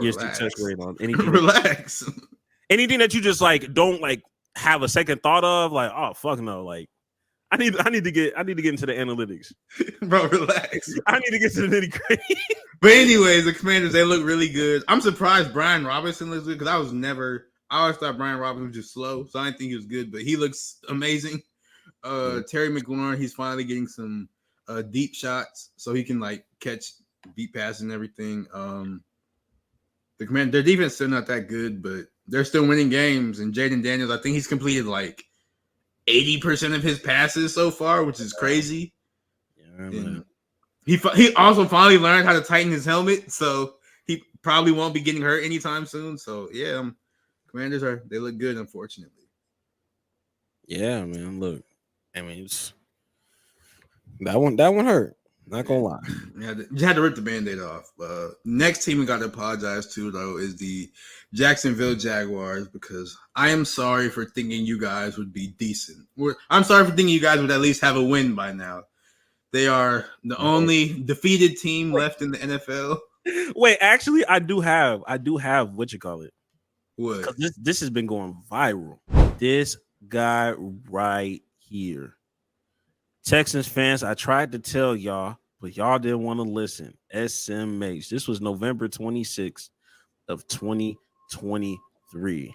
Speaker 1: your success rate on anything.
Speaker 2: Relax.
Speaker 1: Anything that you just like don't like have a second thought of, like, oh fuck no, like I need to get into the analytics.
Speaker 2: Bro, relax.
Speaker 1: I need to get to the nitty-gritty.
Speaker 2: But anyways, the Commanders, they look really good. I'm surprised Brian Robinson looks good because I always thought Brian Robinson was just slow, so I didn't think he was good, but he looks amazing. Terry McLaurin, he's finally getting some deep shots so he can like catch deep passes and everything. The Commanders, their defense is still not that good, but they're still winning games. And Jaden Daniels, I think he's completed like 80% of his passes so far, which is crazy. Yeah, he also finally learned how to tighten his helmet, so he probably won't be getting hurt anytime soon. So yeah, Commanders they look good, unfortunately.
Speaker 1: Yeah, man. Look, I mean, that one hurt. Not gonna lie.
Speaker 2: You had to rip the Band-Aid off. Next team we got to apologize to, though, is the Jacksonville Jaguars, because I am sorry for thinking you guys would be decent. I'm sorry for thinking you guys would at least have a win by now. They are the only defeated team left in the NFL.
Speaker 1: Wait, actually, I do have what you call it.
Speaker 2: What?
Speaker 1: This has been going viral. This guy right here. Texans fans, I tried to tell y'all, but y'all didn't want to listen. SMH. This was November 26th of 2023. 3.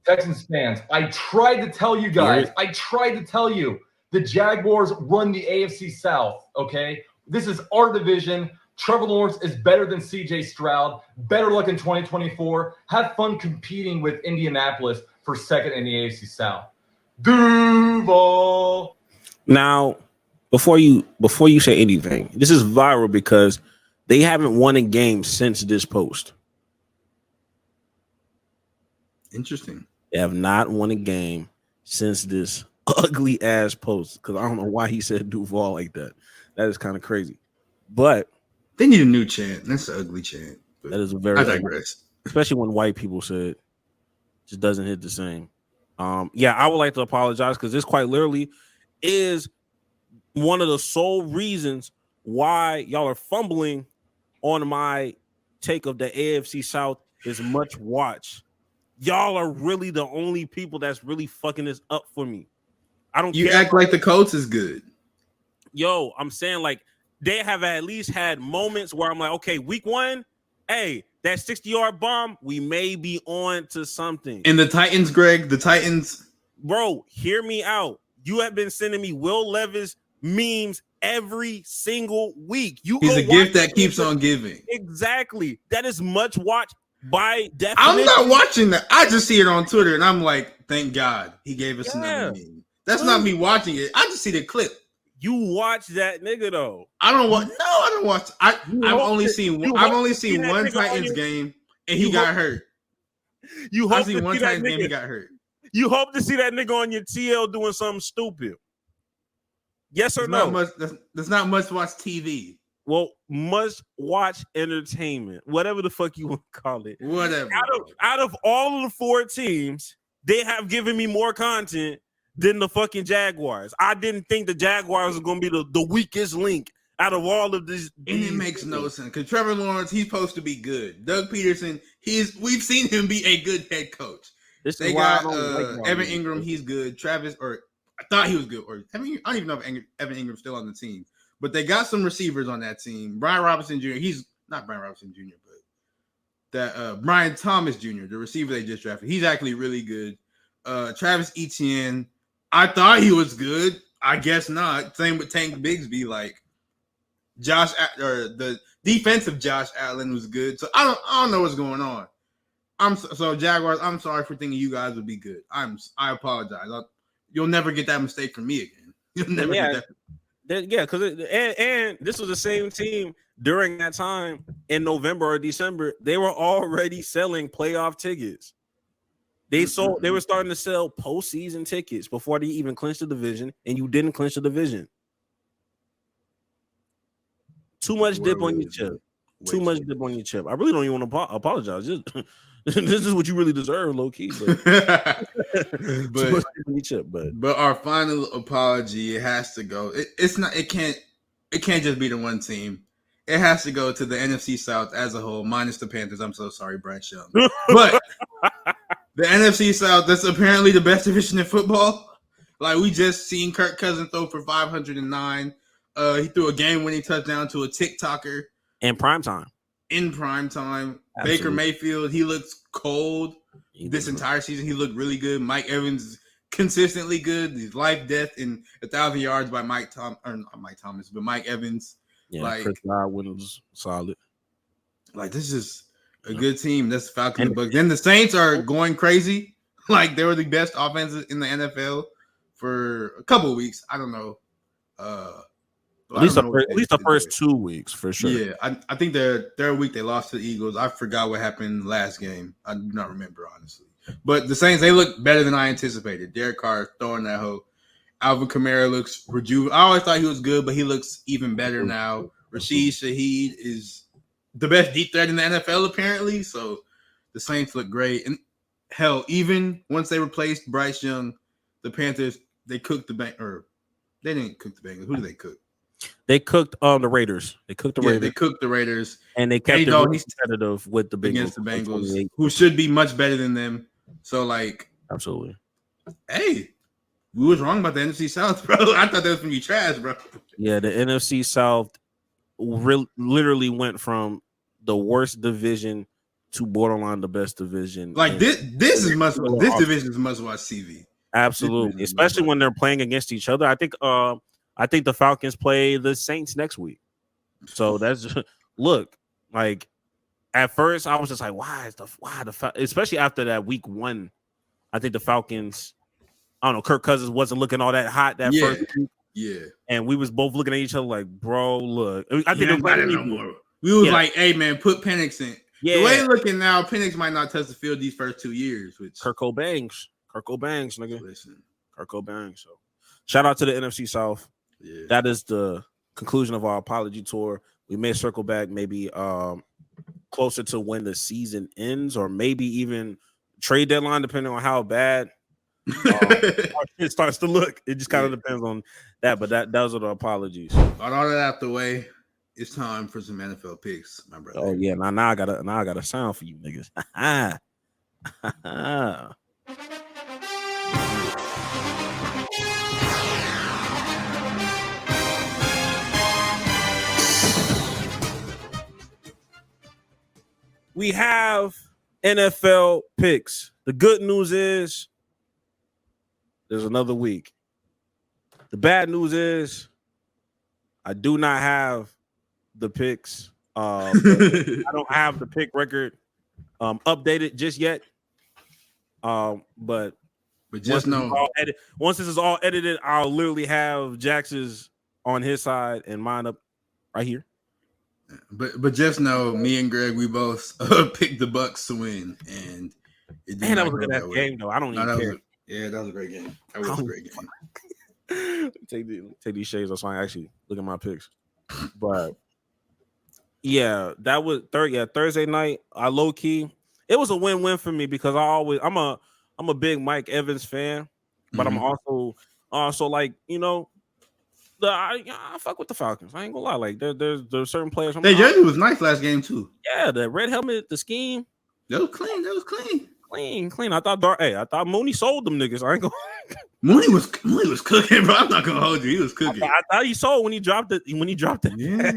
Speaker 7: Texans fans, I tried to tell you guys. I tried to tell you. The Jaguars run the AFC South, okay? This is our division. Trevor Lawrence is better than CJ Stroud. Better luck in 2024. Have fun competing with Indianapolis for second in the AFC South. Duval.
Speaker 1: Now, before you say anything, this is viral because they haven't won a game since this post.
Speaker 2: Interesting.
Speaker 1: They have not won a game since this ugly ass post, because I don't know why he said Duval like that. That is kind of crazy. But
Speaker 2: they need a new chant. That's an ugly chant.
Speaker 1: That is a very
Speaker 2: I digress.
Speaker 1: Especially when white people say it. Just doesn't hit the same. Yeah, I would like to apologize because this quite literally is one of the sole reasons why y'all are fumbling on my take of the AFC South is much watch. Y'all are really the only people that's really fucking this up for me. I don't
Speaker 2: You
Speaker 1: care.
Speaker 2: act like the Colts is good.
Speaker 1: Yo, I'm saying like they have at least had moments where I'm like, okay, week 1, hey, that 60-yard bomb, we may be on to something.
Speaker 2: And the Titans, Greg, the Titans.
Speaker 1: Bro, hear me out. You have been sending me Will Levis memes every single week.
Speaker 2: He's a gift that keeps on giving.
Speaker 1: Exactly. That is much watch by definition.
Speaker 2: I'm not watching that. I just see it on Twitter and I'm like, thank God he gave us another meme. That's not me watching it. I just see the clip.
Speaker 1: You watch that nigga though.
Speaker 2: I don't watch. No, I don't watch. I've only seen one Titans game and he got hurt.
Speaker 1: You hope
Speaker 2: I see one Titans game he got hurt.
Speaker 1: You hope to see that nigga on your TL doing something stupid. Yes or no?
Speaker 2: There's not much watch TV.
Speaker 1: Well, must watch entertainment, whatever the fuck you want to call it.
Speaker 2: Whatever.
Speaker 1: Out of all of the 4 teams, they have given me more content than the fucking Jaguars. I didn't think the Jaguars were going to be the weakest link out of all of this.
Speaker 2: And it makes no sense because Trevor Lawrence, he's supposed to be good. Doug Peterson, we've seen him be a good head coach. They got Evan Ingram, he's good. Travis, or I thought he was good. Or I don't even know if Evan Ingram's still on the team. But they got some receivers on that team. Brian Robinson Jr., he's not Brian Robinson Jr., but that Brian Thomas Jr., the receiver they just drafted, he's actually really good. Travis Etienne, I thought he was good. I guess not. Same with Tank Bigsby. Like the defensive Josh Allen was good. So I don't know what's going on. So Jaguars, I'm sorry for thinking you guys would be good. I apologize. You'll never get that mistake from me again. You'll never get that.
Speaker 1: Yeah, because and this was the same team during that time in November or December. They were already selling playoff tickets. They were starting to sell postseason tickets before they even clinched the division, and you didn't clinch the division. Too much dip on your chip. Too much dip on your chip. I really don't even want to apologize. This is what you really deserve, low key.
Speaker 2: But our final apology, it has to go. It can't just be the one team. It has to go to the NFC South as a whole, minus the Panthers. I'm so sorry, Bryce Young. But the NFC South, that's apparently the best division in football. Like, we just seen Kirk Cousins throw for 509. He threw a game-winning touchdown to a TikToker.
Speaker 1: In prime time.
Speaker 2: Absolutely. Baker Mayfield, he looks cold this entire season. He looked really good. Mike Evans, consistently good. His life, death, and 1,000 yards by Mike Evans.
Speaker 1: Yeah,
Speaker 2: like,
Speaker 1: Chris Godwin was solid.
Speaker 2: Like, this is a good team. That's Falcons and Bucks. Then the Saints are going crazy. Like, they were the best offenses in the NFL for a couple of weeks. I don't know.
Speaker 1: At least the first 2 weeks for sure.
Speaker 2: Yeah, I think their week they lost to the Eagles. I forgot what happened last game. I do not remember, honestly. But the Saints, they look better than I anticipated. Derek Carr throwing that hoe. Alvin Kamara looks rejuvenated. I always thought he was good, but he looks even better now. Rashid Shaheed is the best deep threat in the NFL, apparently. So the Saints look great. And hell, even once they replaced Bryce Young, the Panthers, they cooked they didn't cook the Bengals. Who did they cook?
Speaker 1: They cooked the Raiders. They cooked the Raiders.
Speaker 2: They cooked the Raiders.
Speaker 1: And they kept it really competitive with the Bengals.
Speaker 2: Against the Bengals, who should be much better than them. So, like,
Speaker 1: absolutely.
Speaker 2: Hey, we was wrong about the NFC South, bro. I thought that was going to be trash, bro.
Speaker 1: Yeah, the NFC South literally went from the worst division to borderline the best division.
Speaker 2: Like this is must. This division is must watch TV.
Speaker 1: Absolutely, especially when they're playing against each other. I think the Falcons play the Saints next week. So that's look like at first I was just like, why the especially after that week 1. I think the Falcons. I don't know. Kirk Cousins wasn't looking all that hot that first week.
Speaker 2: Yeah,
Speaker 1: and we was both looking at each other like, bro, look. I think
Speaker 2: no more. We was like, hey man, put Penix in. Yeah. The way it's looking now, Penix might not touch the field these first 2 years. Which
Speaker 1: Kirk Bangs, nigga.
Speaker 2: Listen,
Speaker 1: Kirk Bangs. So shout out to the NFC South.
Speaker 2: Yeah.
Speaker 1: That is the conclusion of our apology tour. We may circle back maybe closer to when the season ends, or maybe even trade deadline, depending on how bad it starts to look. It just kind of depends on that. But those are the apologies.
Speaker 2: All that out the way, it's time for some NFL picks, my brother.
Speaker 1: Oh yeah, now I got a sound for you niggas. We have NFL picks. The good news is there's another week. The bad news is I do not have the picks. I don't have the pick record updated just yet. But
Speaker 2: just know
Speaker 1: once this is all edited, I'll literally have Jax's on his side and mine up right here.
Speaker 2: But just know, me and Greg, we both picked the Bucks to win, and
Speaker 1: that was a good game though. I don't even care.
Speaker 2: That was a great game. That was a great game.
Speaker 1: Take these shades off so I actually look at my picks. But yeah, that was Thursday night. I low key, it was a win-win for me because I'm a big Mike Evans fan, but I'm also like, you know, I fuck with the Falcons. I ain't gonna lie. Like there's certain players.
Speaker 2: Their jersey was nice last game too.
Speaker 1: Yeah, the red helmet, the scheme.
Speaker 2: That was clean.
Speaker 1: Clean. I thought Mooney sold them niggas. I ain't gonna.
Speaker 2: Mooney was cooking, bro. I'm not gonna hold you. He was cooking.
Speaker 1: I thought he sold when he dropped it.
Speaker 2: Yeah.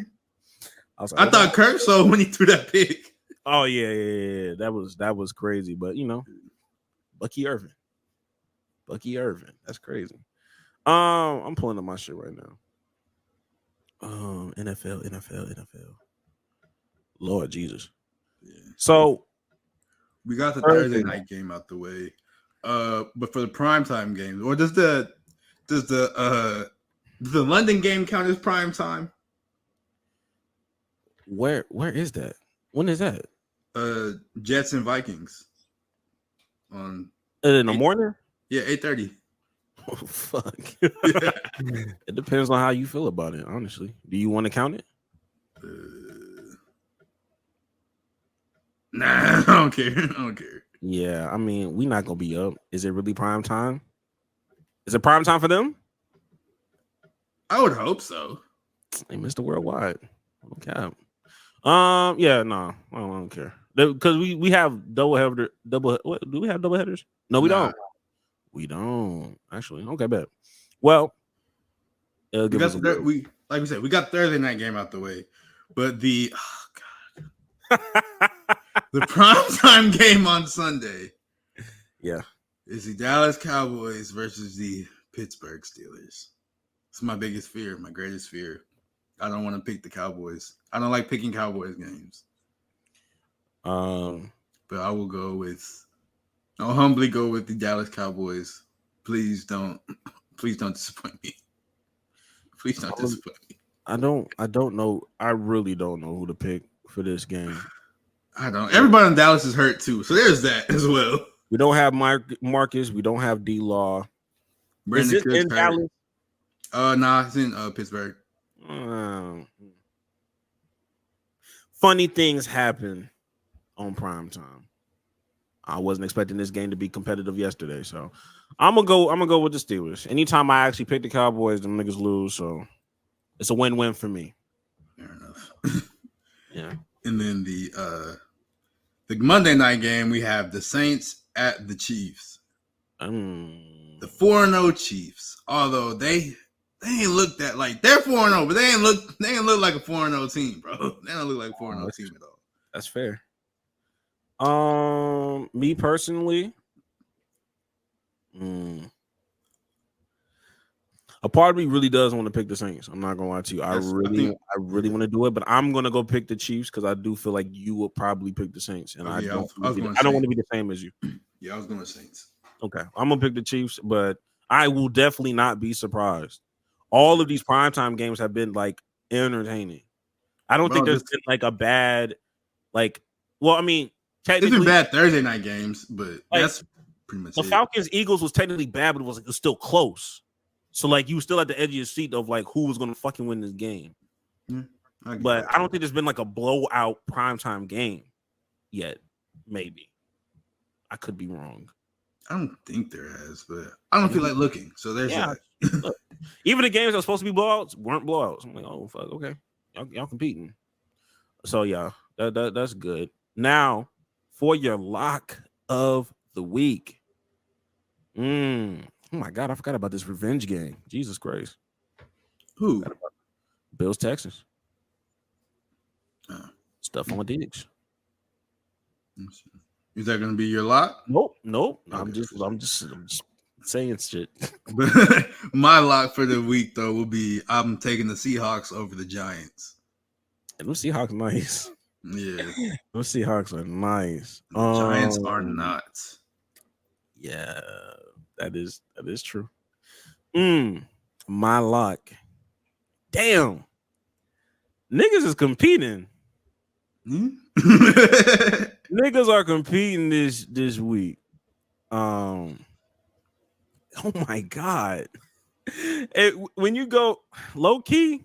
Speaker 1: I
Speaker 2: thought Kirk sold when he threw that pick.
Speaker 1: Oh yeah. That was crazy. But you know, Bucky Irvin. That's crazy. I'm pulling up my shit right now. NFL. Lord Jesus.
Speaker 2: Yeah.
Speaker 1: So
Speaker 2: we got the Thursday night game out the way. But for the primetime games, or does the London game count as prime time?
Speaker 1: Where is that? When is that?
Speaker 2: Jets and Vikings. On
Speaker 1: in the morning?
Speaker 2: Yeah, 8:30.
Speaker 1: Oh, fuck. It depends on how you feel about it, honestly. Do you want to count it?
Speaker 2: Nah, I don't care.
Speaker 1: Yeah, I mean, we're not gonna be up. Is it really prime time? Is it prime time for them?
Speaker 2: I would hope so.
Speaker 1: Hey, Mr. Worldwide. Okay. Yeah, no, I don't care. Because we have double. What do we have double headers? No, we don't. We don't actually. Okay, bet. Well,
Speaker 2: like we said, we got Thursday night game out the way, but the the primetime game on Sunday, is the Dallas Cowboys versus the Pittsburgh Steelers. It's my biggest fear, my greatest fear. I don't want to pick the Cowboys. I don't like picking Cowboys games. But I will I'll humbly go with the Dallas Cowboys. Please don't disappoint me. Please don't disappoint me.
Speaker 1: I don't know. I really don't know who to pick for this game.
Speaker 2: I don't. Everybody in Dallas is hurt too, so there's that as well.
Speaker 1: We don't have Marcus. We don't have D-Law.
Speaker 2: Brandon
Speaker 1: is it in Dallas?
Speaker 2: Nah, it's in Pittsburgh.
Speaker 1: Funny things happen on prime time. I wasn't expecting this game to be competitive yesterday, so I'm gonna go with the Steelers. Anytime I actually pick the Cowboys, them niggas lose, so it's a win-win for me.
Speaker 2: Fair enough.
Speaker 1: Yeah.
Speaker 2: And then the Monday night game, we have the Saints at the Chiefs. The 4-0 Chiefs, although they ain't looked that like they're 4-0, but they ain't look like a 4-0 team, bro. They don't look like a 4-0 team at all.
Speaker 1: That's fair. Me personally, a part of me really does want to pick the Saints. I'm not gonna lie to you. I really want to do it, but I'm gonna go pick the Chiefs because I do feel like you will probably pick the Saints, and I don't want to be the same as you.
Speaker 2: Yeah, I was going Saints.
Speaker 1: Okay, I'm gonna pick the Chiefs, but I will definitely not be surprised. All of these primetime games have been like entertaining. I don't think there's been like a bad, like. Well, I mean,
Speaker 2: it's been bad Thursday night games, but like, that's pretty much
Speaker 1: the Falcons Eagles was technically bad, but it was still close. So like you were still at the edge of your seat of like who was going to fucking win this game.
Speaker 2: Yeah,
Speaker 1: but I don't think there's been like a blowout primetime game yet. Maybe I could be wrong.
Speaker 2: I don't think there has, but I don't feel like looking. So there's that.
Speaker 1: Look, even the games that were supposed to be blowouts weren't blowouts. I'm like, oh fuck, okay, y'all competing. So yeah, that's good. Now for your lock of the week. Oh my God, I forgot about this revenge game. Jesus Christ.
Speaker 2: Who?
Speaker 1: Bills, Texans. Stuff on Diggs.
Speaker 2: Is that going to be your lock?
Speaker 1: Nope. Okay. I'm just saying shit.
Speaker 2: My lock for the week though will be I'm taking the Seahawks over the Giants.
Speaker 1: And those Seahawks nice.
Speaker 2: Yeah.
Speaker 1: Those Seahawks are nice.
Speaker 2: The Giants are not.
Speaker 1: Yeah. That is true. My lock. Damn. Niggas is competing. Niggas are competing this week. Oh my God. When you go low key,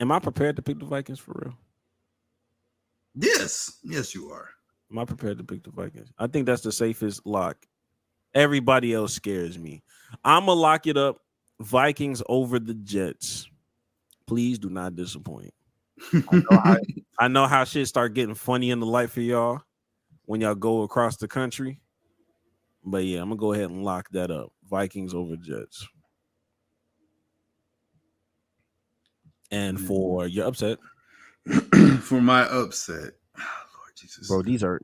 Speaker 1: am I prepared to pick the Vikings for real?
Speaker 2: Yes, you are.
Speaker 1: Am I prepared to pick the Vikings? I think that's the safest lock. Everybody else scares me. I'm going to lock it up. Vikings over the Jets. Please do not disappoint. I know how shit start getting funny in the light for y'all when y'all go across the country. But yeah, I'm going to go ahead and lock that up. Vikings over Jets. And for your upset?
Speaker 2: For my upset. Jesus.
Speaker 1: Bro, these are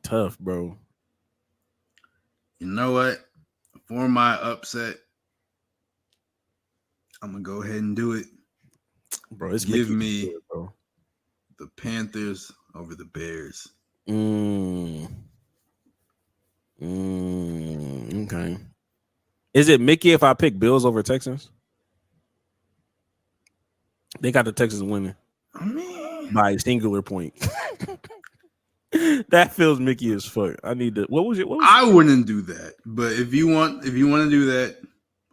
Speaker 1: tough, bro.
Speaker 2: You know what? For my upset, I'm gonna go ahead and do it.
Speaker 1: Bro, it's
Speaker 2: give me
Speaker 1: good, bro.
Speaker 2: The Panthers over the Bears.
Speaker 1: Okay. Is it Mickey if I pick Bills over Texans? They got the Texans winning by a singular point. That feels Mickey as fuck. I need to. What was it?
Speaker 2: I wouldn't do that, but if you want to do that,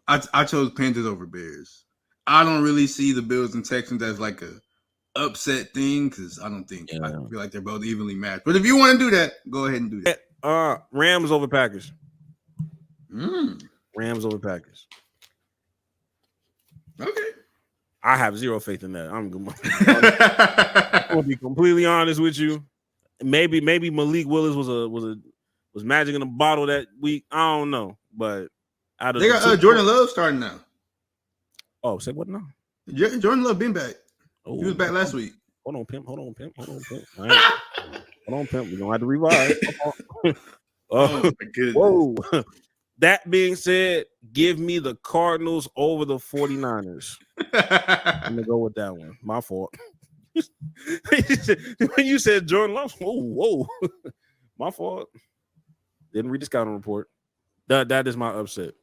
Speaker 2: I chose Panthers over Bears. I don't really see the Bills and Texans as like a upset thing because I don't think I feel like they're both evenly matched. But if you want to do that, go ahead and do that.
Speaker 1: Rams over Packers. Rams over Packers.
Speaker 2: Okay.
Speaker 1: I have zero faith in that. I'm gonna be completely honest with you. Maybe Malik Willis was magic in a bottle that week. I don't know, but
Speaker 2: they got Jordan Love starting now.
Speaker 1: Oh, say what now?
Speaker 2: Jordan Love been back. Oh, he was back last week.
Speaker 1: Hold on, pimp. All right. Hold on, pimp. We're gonna have to revive.
Speaker 2: Oh my goodness.
Speaker 1: Whoa. That being said, give me the Cardinals over the 49ers. I'm gonna go with that one. My fault. When you said Jordan Love, whoa. My fault. Didn't read the scouting report. That is my upset.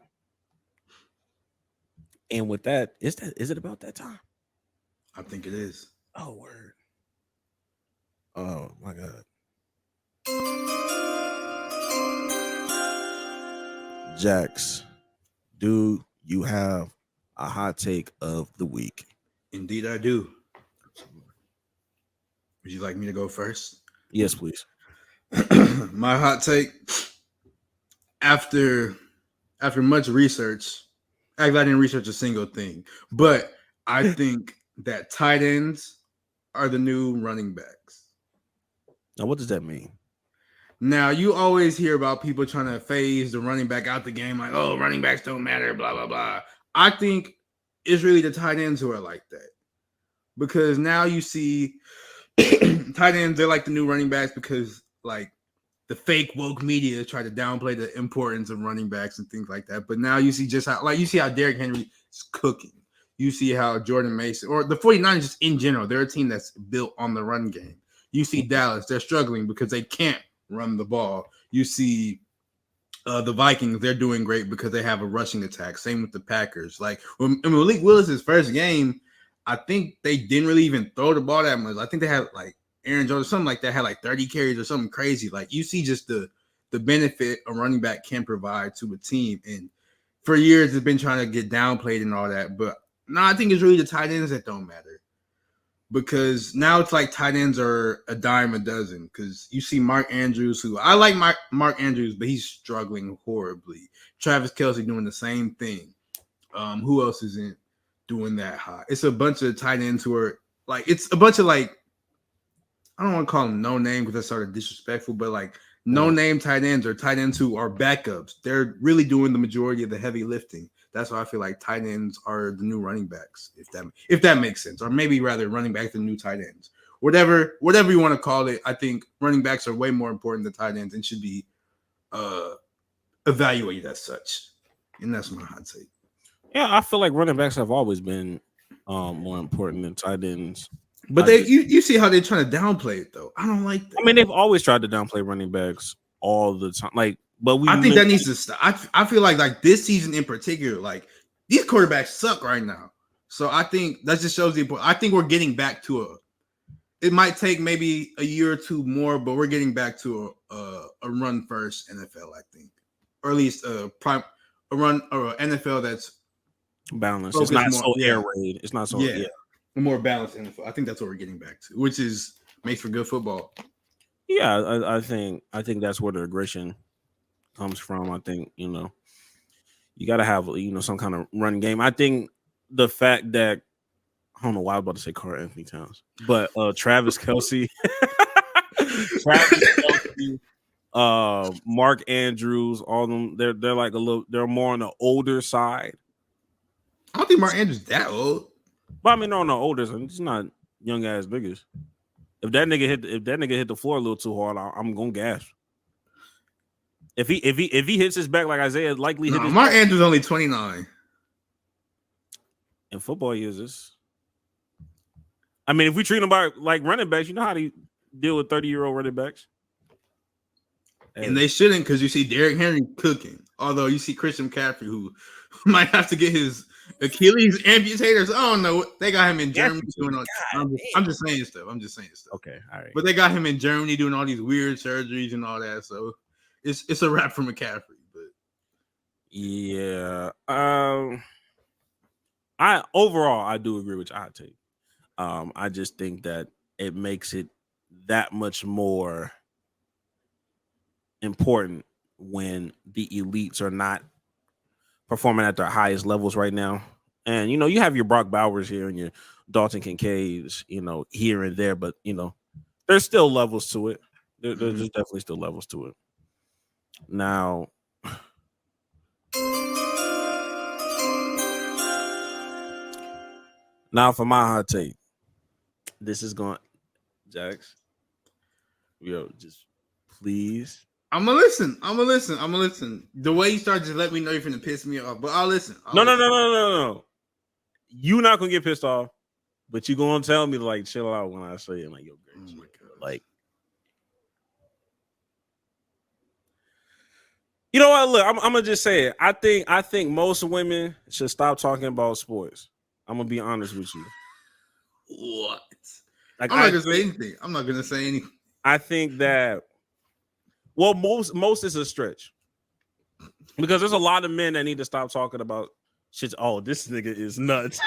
Speaker 1: And with that, is it about that time?
Speaker 2: I think it is.
Speaker 1: Oh, word. Oh my God. Jax, do you have a hot take of the week?
Speaker 2: Indeed, I do. Would you like me to go first?
Speaker 1: Yes, please.
Speaker 2: My hot take, after much research, I didn't research a single thing, but I think that tight ends are the new running backs.
Speaker 1: Now, what does that mean?
Speaker 2: Now, you always hear about people trying to phase the running back out the game, like, oh, running backs don't matter, blah, blah, blah. I think it's really the tight ends who are like that. Because now you see tight ends, they're like the new running backs because like the fake woke media try to downplay the importance of running backs and things like that. But now you see just how, like, you see how Derrick Henry is cooking. You see how Jordan Mason or the 49ers just in general, they're a team that's built on the run game. You see Dallas, they're struggling because they can't run the ball. You see the Vikings, they're doing great because they have a rushing attack. Same with the Packers. Like when Malik Willis's first game, I think they didn't really even throw the ball that much. I think they had like Aaron Jones or something like that, had like 30 carries or something crazy. Like you see just the benefit a running back can provide to a team. And for years, it's been trying to get downplayed and all that. But no, I think it's really the tight ends that don't matter. Because now it's like tight ends are a dime a dozen. Because you see Mark Andrews, who I like Mark Andrews, but he's struggling horribly. Travis Kelce doing the same thing. Who else isn't doing that hot? It's a bunch of tight ends who are like, it's a bunch of like, I don't want to call them no name because that's sort of disrespectful, but like no name tight ends or tight ends who are backups. They're really doing the majority of the heavy lifting. That's why I feel like tight ends are the new running backs, if that makes sense, or maybe rather running back the new tight ends. Whatever you want to call it, I think running backs are way more important than tight ends and should be evaluated as such. And that's my hot take.
Speaker 1: Yeah, I feel like running backs have always been more important than tight ends.
Speaker 2: But you see how they're trying to downplay it though. I don't like that.
Speaker 1: I mean, they've always tried to downplay running backs all the time. Like, but
Speaker 2: I think that needs to stop. I feel like this season in particular, like these quarterbacks suck right now. So I think that just shows the importance. I think we're getting back to it might take maybe a year or two more, but we're getting back to a run first NFL, I think. Or at least a run or an NFL that's
Speaker 1: balanced. It's not so air raid. It's not so
Speaker 2: a more balanced NFL. I think that's what we're getting back to, which makes for good football.
Speaker 1: Yeah, I think that's where the aggression comes from. I think, you got to have, some kind of run game. I think the fact that, I don't know why I was about to say KARL Anthony Towns, but Travis Kelce, Mark Andrews, all of them, they're like they're more on the older side.
Speaker 2: I don't think Mark Andrews is that old.
Speaker 1: But I mean, no, older. He's not young ass niggas. If that nigga hit the floor a little too hard, I'm gonna gasp. If he hits his back like Isaiah likely hit his
Speaker 2: Mark Andrews only 29.
Speaker 1: In football years, this. I mean, if we treat them like running backs, you know how to deal with 30-year-old running backs.
Speaker 2: And they shouldn't, because you see Derrick Henry cooking. Although you see Christian McCaffrey, who might have to get his Achilles amputated. I don't know. They got him in Germany doing all. I'm just saying stuff.
Speaker 1: Okay, all right.
Speaker 2: But they got him in Germany doing all these weird surgeries and all that. So it's a wrap for McCaffrey. But
Speaker 1: yeah, I do agree with your hot take. I just think that it makes it that much more important when the elites are not performing at their highest levels right now. And, you have your Brock Bowers here and your Dalton Kincaids, here and there, but, there's still levels to it. There's definitely still levels to it. Now, for my hot take, this is going, Jax, just please.
Speaker 2: I'm gonna listen. The way you start, just let me know you're finna piss me off. But I'll listen.
Speaker 1: No. You're not gonna get pissed off, but you're gonna tell me to like chill out when I say it. Like, yo, Grace, like, you know what? Look, I'm gonna just say it. I think most women should stop talking about sports. I'm gonna be honest with you.
Speaker 2: What?
Speaker 1: Like,
Speaker 2: I'm not gonna say anything.
Speaker 1: I think that. Well, most is a stretch because there's a lot of men that need to stop talking about shit. Oh, this nigga is nuts.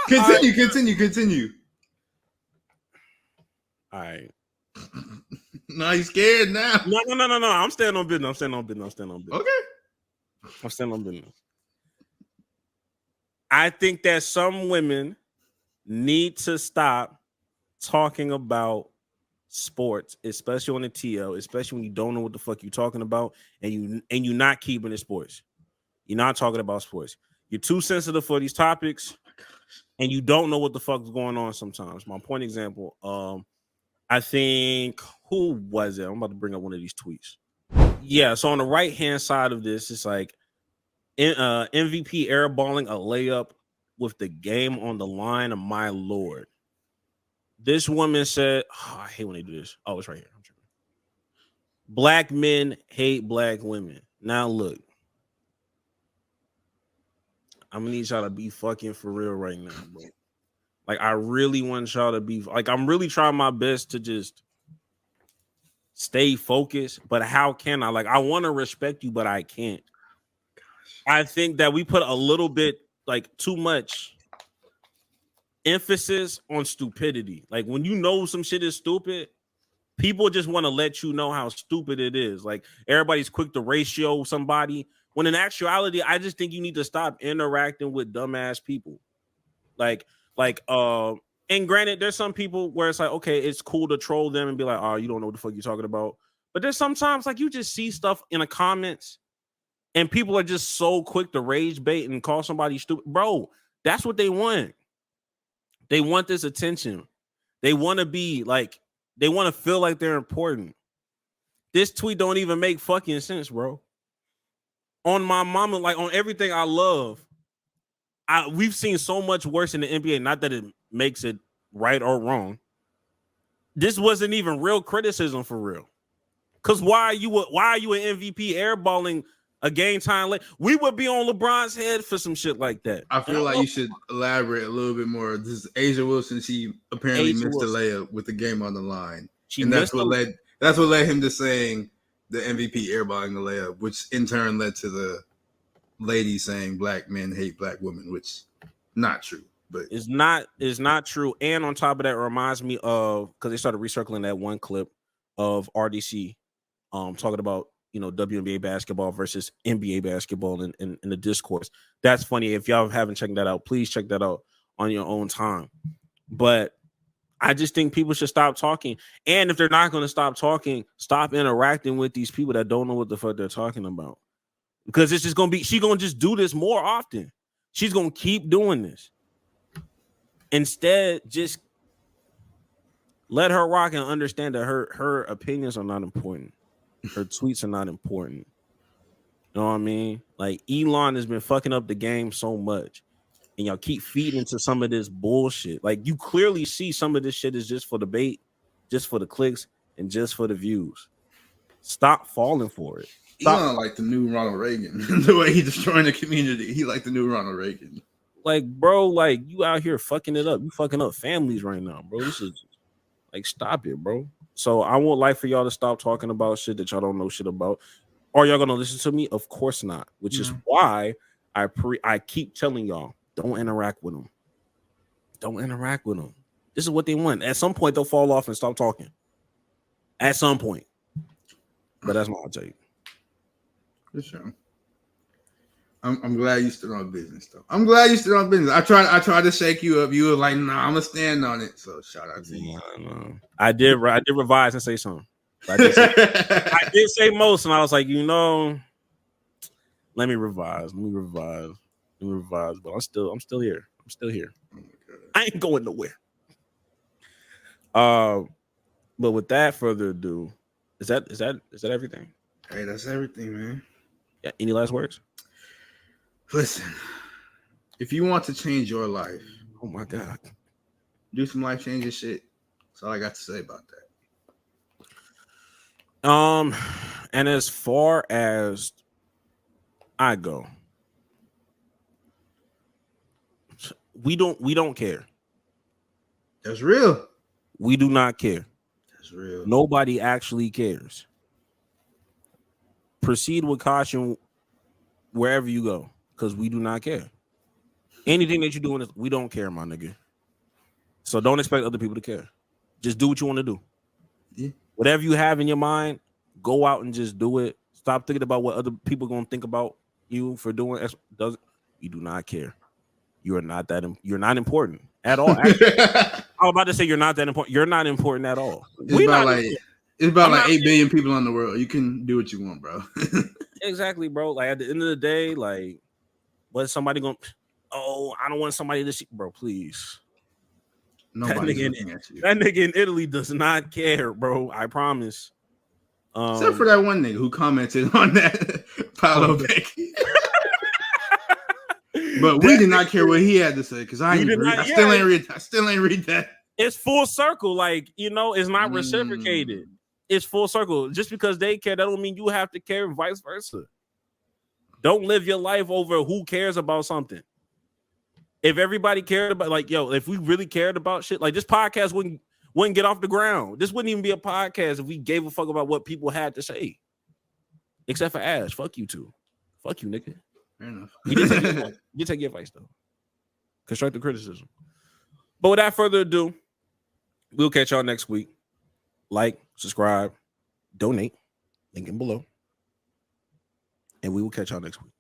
Speaker 2: Continue.
Speaker 1: All right.
Speaker 2: No, you scared now.
Speaker 1: No. I'm standing on business.
Speaker 2: Okay.
Speaker 1: I'm standing on business. I think that some women need to stop talking about sports, especially on the TL, especially when you don't know what the fuck you're talking about, and you're not keeping it sports. You're not talking about sports. You're too sensitive for these topics. and you don't know what the fuck's going on sometimes. My point example, I think, who was it? I'm about to bring up one of these tweets. Yeah, so on the right hand side of this, it's like MVP airballing a layup with the game on the line. Of my lord, this woman said, oh, I hate when they do this. Oh, it's right here. I'm tripping. Black men hate black women. Now look, I'm gonna need y'all to be fucking for real right now, bro. Like, I really want y'all to be like, I'm really trying my best to just stay focused, but how can I? Like, I want to respect you, but I can't. I think that we put a little bit, like, too much emphasis on stupidity. Like, when you know some shit is stupid, people just want to let you know how stupid it is. Like, everybody's quick to ratio somebody, when in actuality, I just think you need to stop interacting with dumbass people. And granted, there's some people where it's like, okay, it's cool to troll them and be like, oh, you don't know what the fuck you're talking about. But there's sometimes, like, you just see stuff in the comments and people are just so quick to rage bait and call somebody stupid. Bro, that's what they want. They want this attention. They want to be like, they want to feel like they're important. This tweet don't even make fucking sense, bro. On my mama, like, on everything I love, we've seen so much worse in the NBA. Not that it makes it right or wrong. This wasn't even real criticism for real. Because why are you an MVP airballing a game time late? We would be on LeBron's head for some shit like that.
Speaker 2: I feel like you should elaborate a little bit more. This is Asia Wilson. She apparently missed the layup with the game on the line, and that's what led him to saying the MVP airballing the layup, which in turn led to the lady saying black men hate black women, which not true. But
Speaker 1: it's not true. And on top of that, it reminds me of, because they started recircling that one clip of RDC talking about, you know, WNBA basketball versus NBA basketball in the discourse. That's funny. If y'all haven't checked that out, please check that out on your own time. But I just think people should stop talking. And if they're not going to stop talking, stop interacting with these people that don't know what the fuck they're talking about. Because it's just going to be, she's going to just do this more often. She's going to keep doing this. Instead, just let her rock and understand that her opinions are not important. Her tweets are not important. You know what I mean? Like, Elon has been fucking up the game so much, and y'all keep feeding into some of this bullshit. Like, you clearly see some of this shit is just for the bait, just for the clicks, and just for the views. Stop falling for it.
Speaker 2: Elon like the new Ronald Reagan. The way he's destroying the community, he like the new Ronald Reagan.
Speaker 1: Like, bro, like, you out here fucking it up. You fucking up families right now, bro. This is like, stop it, bro. So I would like for y'all to stop talking about shit that y'all don't know shit about. Are y'all gonna listen to me? Of course not. Which is why I keep telling y'all, don't interact with them. Don't interact with them. This is what they want. At some point, they'll fall off and stop talking. At some point. But that's my take.
Speaker 2: For sure. I'm glad you stood on business, though. I'm glad you stood on business. I tried to shake you up. You were like, nah, I'm gonna stand on it. So shout out to you.
Speaker 1: I did revise and say something. I did say most, and I was like, you know, let me revise. But I'm still here.
Speaker 2: Oh
Speaker 1: I ain't going nowhere. But with that further ado, is that everything?
Speaker 2: Hey, that's everything, man.
Speaker 1: Yeah, any last words?
Speaker 2: Listen, if you want to change your life,
Speaker 1: oh my God,
Speaker 2: do some life changing shit. That's all I got to say about that.
Speaker 1: And as far as I go, we don't care.
Speaker 2: That's real.
Speaker 1: We do not care.
Speaker 2: That's real.
Speaker 1: Nobody actually cares. Proceed with caution wherever you go, because we do not care. Anything that you're doing, we don't care, my nigga. So don't expect other people to care. Just do what you want to do.
Speaker 2: Yeah.
Speaker 1: Whatever you have in your mind, go out and just do it. Stop thinking about what other people are going to think about you for doing. You do not care. You're not important at all. Actually, I was about to say you're not that important. You're not important at all.
Speaker 2: It's about like 8 billion people in the world. You can do what you want, bro.
Speaker 1: Exactly, bro. Like, at the end of the day, like, what's somebody going? oh, I don't want somebody to see, bro. Please.
Speaker 2: Nobody's
Speaker 1: That
Speaker 2: looking at you.
Speaker 1: That nigga in Italy does not care, bro. I promise.
Speaker 2: Except for that one nigga who commented on that Paolo Becky. But we did not care what he had to say because I still ain't read that.
Speaker 1: It's full circle, like, you know, it's not reciprocated. It's full circle. Just because they care, that don't mean you have to care, and vice versa. Don't live your life over who cares about something. If everybody cared about, like, yo, if we really cared about shit, like this podcast wouldn't get off the ground. This wouldn't even be a podcast if we gave a fuck about what people had to say. Except for Ash. Fuck you two. Fuck you, nigga.
Speaker 2: Fair enough.
Speaker 1: You take your advice, though. Constructive criticism. But without further ado, we'll catch y'all next week. Like, subscribe, donate, link in below. And we will catch y'all next week.